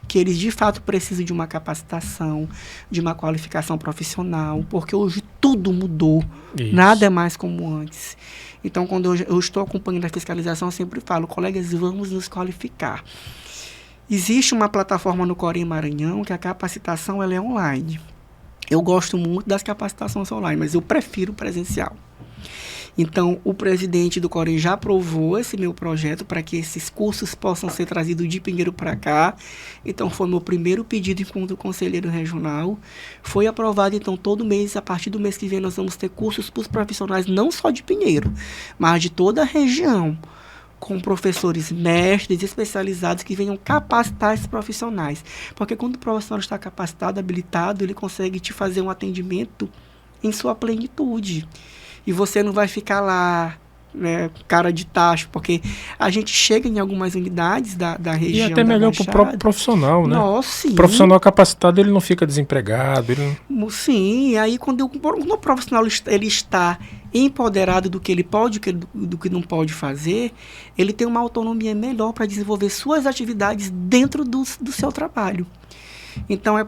que eles de fato precisam de uma capacitação, de uma qualificação profissional, porque hoje tudo mudou. Isso. Nada é mais como antes. Então, quando eu estou acompanhando a fiscalização, eu sempre falo, colegas, vamos nos qualificar. Existe uma plataforma no Corém Maranhão que a capacitação ela é online. Eu gosto muito das capacitações online, mas eu prefiro presencial. Então, o presidente do Corém já aprovou esse meu projeto para que esses cursos possam ser trazidos de Pinheiro para cá. Então, foi meu primeiro pedido enquanto conselheiro regional. Foi aprovado, então, todo mês, a partir do mês que vem, nós vamos ter cursos para os profissionais, não só de Pinheiro, mas de toda a região, com professores mestres especializados que venham capacitar esses profissionais. Porque quando o profissional está capacitado, habilitado, ele consegue te fazer um atendimento em sua plenitude. E você não vai ficar lá, né, cara de tacho, porque a gente chega em algumas unidades da região. E até melhor para o próprio profissional, né? Nossa, sim. O profissional capacitado, ele não fica desempregado. Sim, aí quando o profissional ele está empoderado do que ele pode, do que não pode fazer, ele tem uma autonomia melhor para desenvolver suas atividades dentro do seu trabalho. Então, é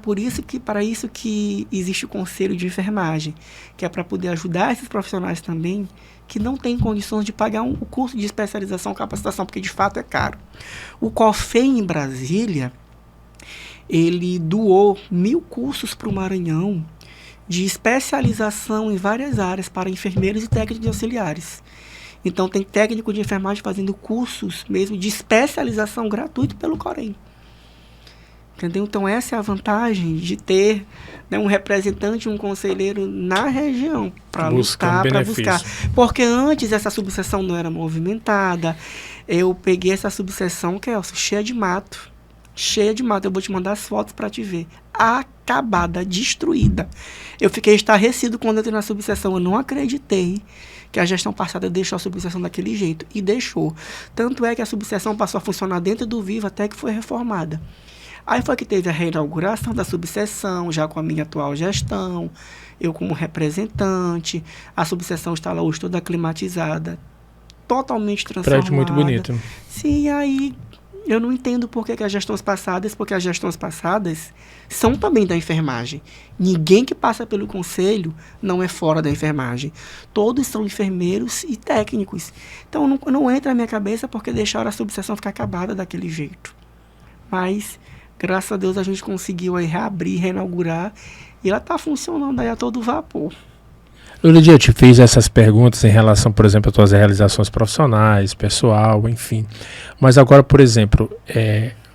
para isso que existe o Conselho de Enfermagem, que é para poder ajudar esses profissionais também que não têm condições de pagar o curso de especialização, capacitação, porque de fato é caro. O COFEM em Brasília, ele doou 1.000 cursos para o Maranhão de especialização em várias áreas para enfermeiros e técnicos auxiliares. Então, tem técnico de enfermagem fazendo cursos mesmo de especialização gratuito pelo Corém. Entendeu? Então, essa é a vantagem de ter, né, um representante, um conselheiro na região para lutar, para buscar. Porque antes essa subseção não era movimentada. Eu peguei essa subseção, Kelso, cheia de mato. Cheia de mato. Eu vou te mandar as fotos para te ver. Acabada, destruída. Eu fiquei estarrecido quando eu entrei na subseção. Eu não acreditei que a gestão passada deixou a subseção daquele jeito. E deixou. Tanto é que a subseção passou a funcionar dentro do Vivo até que foi reformada. Aí foi que teve a reinauguração da subseção, já com a minha atual gestão, eu como representante. A subseção está lá hoje toda climatizada, totalmente transformada. Prédio muito bonito. Sim, aí eu não entendo por que as gestões passadas, porque as gestões passadas são também da enfermagem. Ninguém que passa pelo conselho não é fora da enfermagem. Todos são enfermeiros e técnicos. Então não entra na minha cabeça porque deixaram a subseção ficar acabada daquele jeito. Mas graças a Deus a gente conseguiu aí reabrir, reinaugurar, e ela está funcionando aí a todo vapor. Lídia, eu te fiz essas perguntas em relação, por exemplo, às tuas realizações profissionais, pessoal, enfim. Mas agora, por exemplo,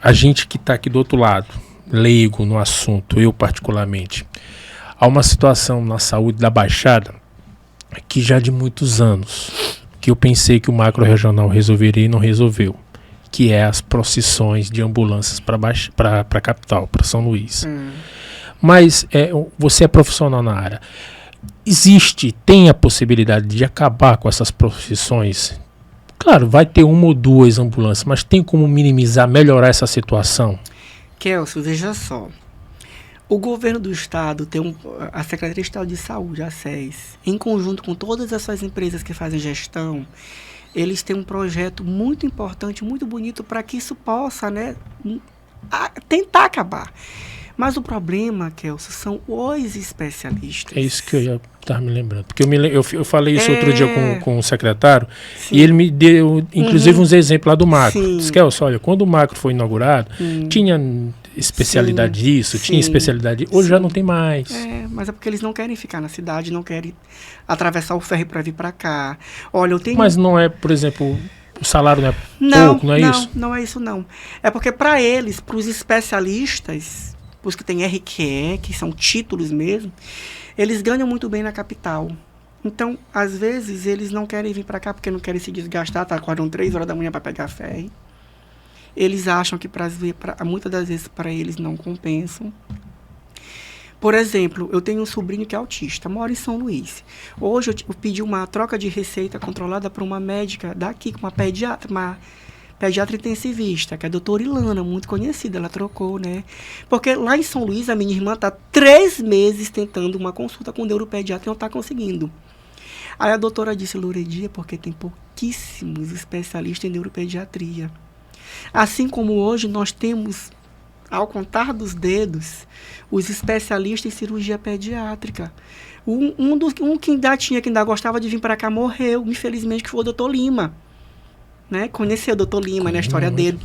a gente que está aqui do outro lado, leigo no assunto, eu particularmente, há uma situação na saúde da Baixada que já de muitos anos, que eu pensei que o macro-regional resolveria e não resolveu, que é as procissões de ambulâncias para a capital, para São Luís. Mas você é profissional na área. Tem a possibilidade de acabar com essas procissões? Claro, vai ter uma ou duas ambulâncias, mas tem como minimizar, melhorar essa situação? Kelso, veja só. O governo do estado tem a Secretaria de Estado de Saúde, a SES, em conjunto com todas as suas empresas que fazem gestão, eles têm um projeto muito importante, muito bonito, para que isso possa, né, tentar acabar. Mas o problema, Kelso, são os especialistas. É isso que eu ia estar me lembrando. Porque eu falei isso outro dia com o secretário, sim, e ele me deu, inclusive, uns exemplos lá do macro. Diz, Kelso, olha, quando o macro foi inaugurado, tinha especialidade disso, tinha especialidade... Hoje já não tem mais. Mas é porque eles não querem ficar na cidade, não querem atravessar o ferro para vir para cá. Olha, eu tenho... Mas não é, por exemplo... O salário não é pouco, não é isso? Não é isso, não. É porque para eles, para os especialistas, os que têm RQE, que são títulos mesmo, eles ganham muito bem na capital. Então, às vezes, eles não querem vir para cá porque não querem se desgastar, acordam 3 horas da manhã para pegar ferro. Eles acham que muitas das vezes para eles não compensam. Por exemplo, eu tenho um sobrinho que é autista, mora em São Luís. Hoje eu pedi uma troca de receita controlada por uma médica daqui, uma pediatra intensivista, que é a doutora Ilana, muito conhecida, ela trocou, né? Porque lá em São Luís, a minha irmã está 3 meses tentando uma consulta com o neuropediatra e não está conseguindo. Aí a doutora disse, Loredia, porque tem pouquíssimos especialistas em neuropediatria. Assim como hoje nós temos, ao contar dos dedos, os especialistas em cirurgia pediátrica. Um que ainda gostava de vir para cá morreu, infelizmente, que foi o doutor Lima. Né? Conheceu o doutor Lima, né? A história dele.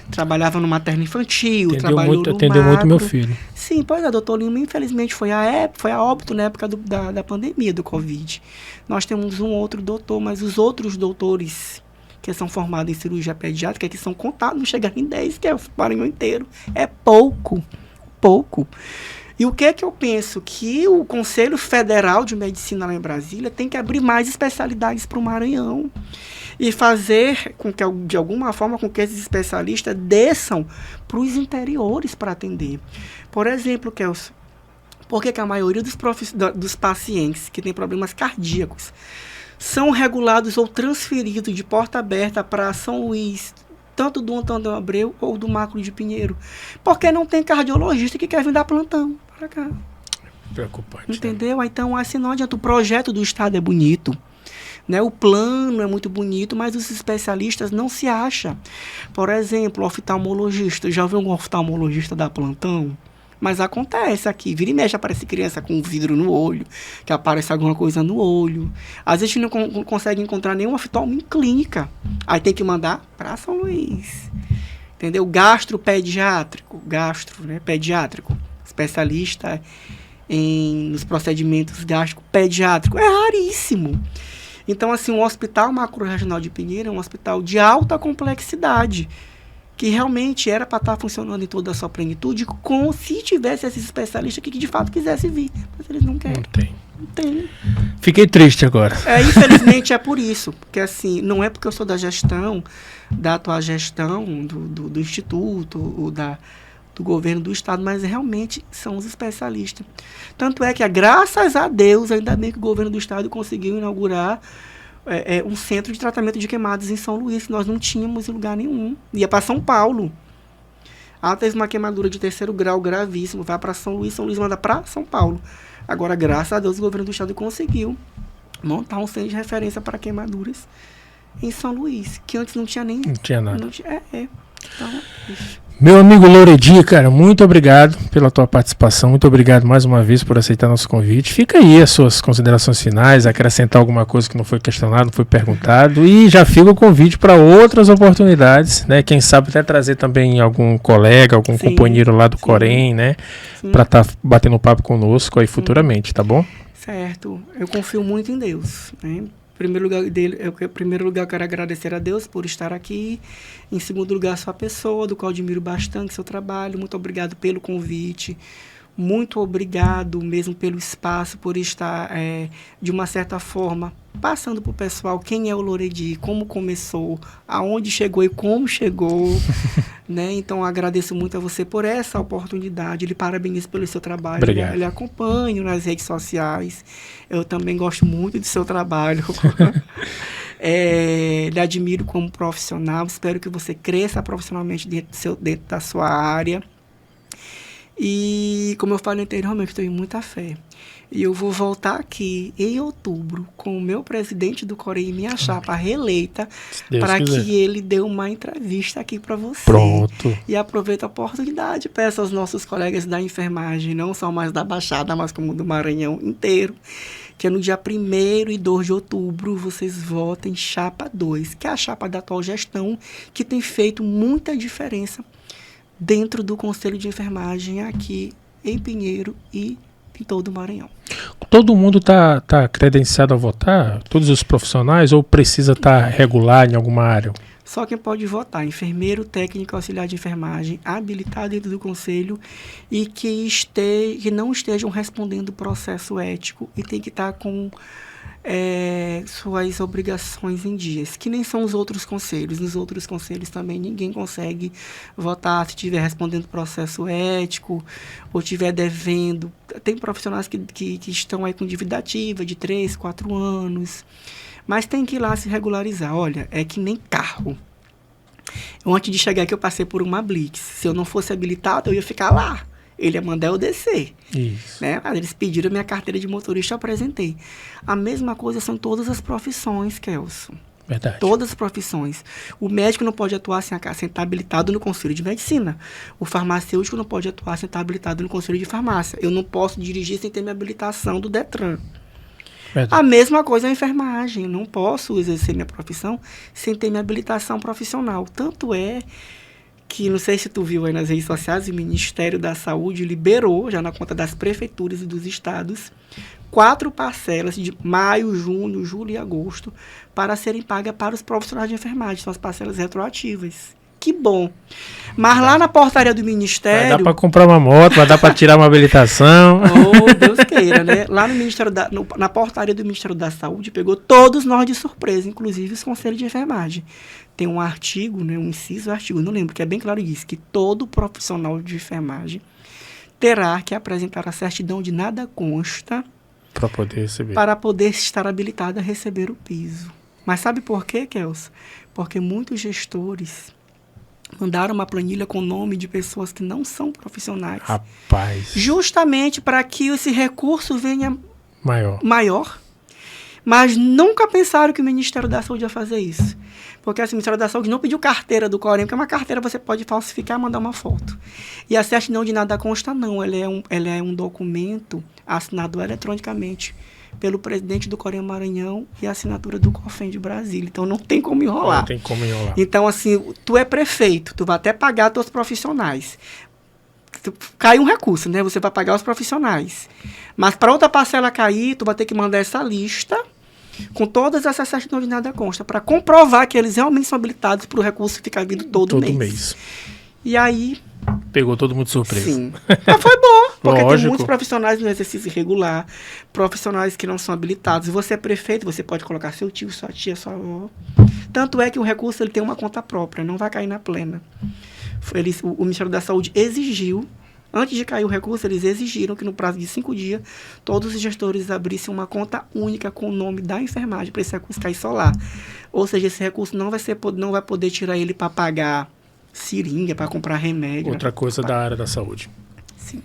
Trabalhava no materno infantil, atendeu muito meu filho. Sim, pois é, doutor Lima, infelizmente, foi a óbito na época da pandemia do Covid. Nós temos um outro doutor, mas os outros doutores que são formados em cirurgia pediátrica, que são contados, não chegam em 10, que é o Maranhão inteiro. É pouco. E o que é que eu penso? Que o Conselho Federal de Medicina lá em Brasília tem que abrir mais especialidades para o Maranhão e fazer com que, de alguma forma, com que esses especialistas desçam para os interiores para atender. Por exemplo, Kelso, por que a maioria dos pacientes que têm problemas cardíacos são regulados ou transferidos de Porta Aberta para São Luís, tanto do Antônio Abreu ou do Macro de Pinheiro? Porque não tem cardiologista que quer vir dar plantão para cá. Preocupante. Entendeu? Né? Então, assim, não adianta. O projeto do Estado é bonito, né? O plano é muito bonito, mas os especialistas não se acham. Por exemplo, oftalmologista. Já viu um oftalmologista dar plantão? Mas acontece aqui, vira e mexe, aparece criança com vidro no olho, que aparece alguma coisa no olho. Às vezes a gente não consegue encontrar nenhum oftalmo em clínica. Aí tem que mandar para São Luís. Entendeu? Gastropediátrico, pediátrico, especialista nos procedimentos gástrico-pediátricos. É raríssimo. Então, assim, o Hospital Macro-Regional de Pinheiro é um hospital de alta complexidade, que realmente era para estar funcionando em toda a sua plenitude, se tivesse esses especialistas que de fato quisessem vir. Mas eles não querem. Não tem. Fiquei triste agora. Infelizmente é por isso. Porque assim, não é porque eu sou da gestão, da atual gestão do Instituto, ou do governo do Estado, mas realmente são os especialistas. Tanto é que, graças a Deus, ainda bem que o governo do Estado conseguiu inaugurar um centro de tratamento de queimados em São Luís, que nós não tínhamos em lugar nenhum. Ia para São Paulo. Teve uma queimadura de 3º grau gravíssimo, vai para São Luís manda para São Paulo. Agora, graças a Deus, o governo do Estado conseguiu montar um centro de referência para queimaduras em São Luís, que antes não tinha nem... Não tinha nada. Então, meu amigo Louredi, cara, muito obrigado pela tua participação, muito obrigado mais uma vez por aceitar nosso convite. Fica aí as suas considerações finais, acrescentar alguma coisa que não foi questionado, não foi perguntado, e já fica o convite para outras oportunidades, né? Quem sabe até trazer também algum colega, algum companheiro lá do Corém, né? Para estar batendo papo conosco aí futuramente, tá bom? Certo, eu confio muito em Deus, né? Em primeiro lugar, eu quero agradecer a Deus por estar aqui. Em segundo lugar, a sua pessoa, do qual admiro bastante seu trabalho. Muito obrigado pelo convite. Muito obrigado mesmo pelo espaço, por estar, de uma certa forma, passando para o pessoal quem é o Louredi, como começou, aonde chegou e como chegou. Né? Então, agradeço muito a você por essa oportunidade. Lhe parabenizo pelo seu trabalho. Obrigado. Lhe acompanho nas redes sociais. Eu também gosto muito do seu trabalho. Lhe admiro como profissional. Espero que você cresça profissionalmente dentro da sua área. E, como eu falei anteriormente, tenho muita fé. E eu vou voltar aqui em outubro com o meu presidente do Corém e minha chapa reeleita, para que ele dê uma entrevista aqui para você. Pronto. E aproveito a oportunidade, peço aos nossos colegas da enfermagem, não só mais da Baixada, mas como do Maranhão inteiro, que no dia 1º e 2 de outubro vocês votem chapa 2, que é a chapa da atual gestão, que tem feito muita diferença dentro do Conselho de Enfermagem aqui em Pinheiro e em todo o Maranhão. Todo mundo tá credenciado a votar? Todos os profissionais? Ou precisa estar regular em alguma área? Só quem pode votar, enfermeiro, técnico, auxiliar de enfermagem, habilitado dentro do Conselho e que não estejam respondendo o processo ético e tem que estar com suas obrigações em dias, que nem são os outros conselhos. Nos outros conselhos também ninguém consegue votar se estiver respondendo processo ético ou estiver devendo. Tem profissionais que estão aí com dívida ativa de 3, 4 anos, mas tem que ir lá se regularizar. Olha, é que nem carro. Antes de chegar aqui eu passei por uma blitz. Se eu não fosse habilitado, eu ia ficar lá. Ele ia mandar eu descer. Isso. Né? Eles pediram minha carteira de motorista, eu apresentei. A mesma coisa são todas as profissões, Kelson. Verdade. Todas as profissões. O médico não pode atuar sem estar habilitado no Conselho de Medicina. O farmacêutico não pode atuar sem estar habilitado no Conselho de Farmácia. Eu não posso dirigir sem ter minha habilitação do Detran. Verdade. A mesma coisa é a enfermagem. Eu não posso exercer minha profissão sem ter minha habilitação profissional. Tanto é que, não sei se tu viu aí nas redes sociais, o Ministério da Saúde liberou, já na conta das prefeituras e dos estados, 4 parcelas de maio, junho, julho e agosto para serem pagas para os profissionais de enfermagem. São as parcelas retroativas. Que bom. Mas lá na portaria do Ministério... Vai dar para comprar uma moto, vai dar para tirar uma habilitação. Oh, Deus queira, né? Lá no Ministério na portaria do Ministério da Saúde, pegou todos nós de surpresa, inclusive os conselhos de enfermagem. Tem um artigo, né, um inciso, não lembro, que é bem claro isso, que todo profissional de enfermagem terá que apresentar a certidão de nada consta para poder estar habilitado a receber o piso. Mas sabe por quê, Kelson? Porque muitos gestores mandaram uma planilha com o nome de pessoas que não são profissionais. Rapaz. Justamente para que esse recurso venha maior. Mas nunca pensaram que o Ministério da Saúde ia fazer isso. Porque assim, o Ministério da Saúde não pediu carteira do Corém, porque uma carteira você pode falsificar e mandar uma foto. E a certidão de nada consta não, ela é um documento assinado eletronicamente pelo presidente do Corém Maranhão e a assinatura do COFEM de Brasília. Então não tem como enrolar. Não tem como enrolar. Então assim, tu é prefeito, tu vai até pagar teus profissionais. Cai um recurso, né? Você vai pagar os profissionais. Mas para outra parcela cair, tu vai ter que mandar essa lista com todas essas certidões de nada consta, para comprovar que eles realmente são habilitados para o recurso ficar vindo todo mês. E aí... Pegou todo mundo de surpresa. Sim. Mas foi bom, porque Lógico. tem muitos profissionais no exercício irregular, profissionais que não são habilitados. E você é prefeito, você pode colocar seu tio, sua tia, sua avó. Tanto é que o recurso ele tem uma conta própria, não vai cair na plena. O Ministério da Saúde exigiu, antes de cair o recurso, eles exigiram que no prazo de 5 dias, todos os gestores abrissem uma conta única com o nome da enfermagem para esse recurso cair só lá. Ou seja, esse recurso não vai poder tirar ele para pagar seringa, para comprar remédio. Outra coisa da área da saúde. Sim.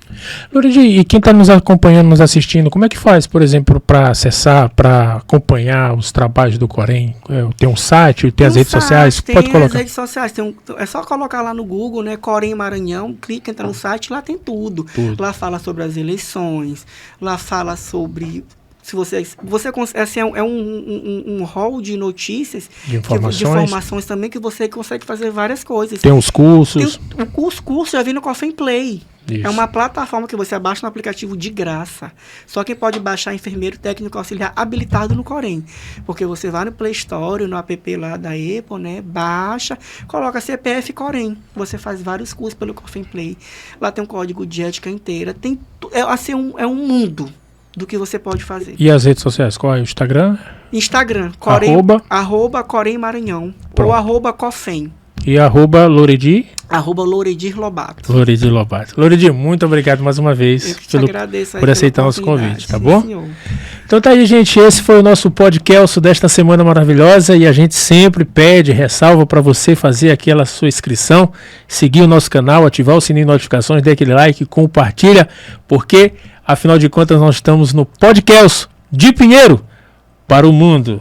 Lourdes, e quem está nos acompanhando, nos assistindo, como é que faz, por exemplo, para acessar, para acompanhar os trabalhos do Corém? Tem um site, tem as redes sociais? Pode colocar. Tem as redes sociais, é só colocar lá no Google, né, Corém Maranhão, clica, entra no site, lá tem tudo. Lá fala sobre as eleições, lá fala sobre... Se você assim, é um hall de notícias, de informações também, que você consegue fazer várias coisas. Tem os cursos. O curso já vem no COFEM Play. Isso. É uma plataforma que você baixa no aplicativo de graça. Só quem pode baixar é enfermeiro técnico auxiliar habilitado no Corém. Porque você vai no Play Store, no app lá da Apple, né? Baixa, coloca CPF Corém. Você faz vários cursos pelo COFEM Play. Lá tem um código de ética inteira. É um mundo do que você pode fazer. E as redes sociais? Qual é o Instagram? Instagram, arroba Corém Maranhão. Pronto. Ou arroba COFEM. E arroba Louredi? Arroba Louredir Lobato. Louredir Lobato. Louredi, muito obrigado mais uma vez por aceitar nosso convite, tá bom? Senhor. Então tá aí, gente. Esse foi o nosso podcast desta semana maravilhosa e a gente sempre pede, ressalva para você fazer aquela sua inscrição, seguir o nosso canal, ativar o sininho de notificações, dê aquele like, compartilha, porque afinal de contas nós estamos no podcast de Pinheiro para o mundo.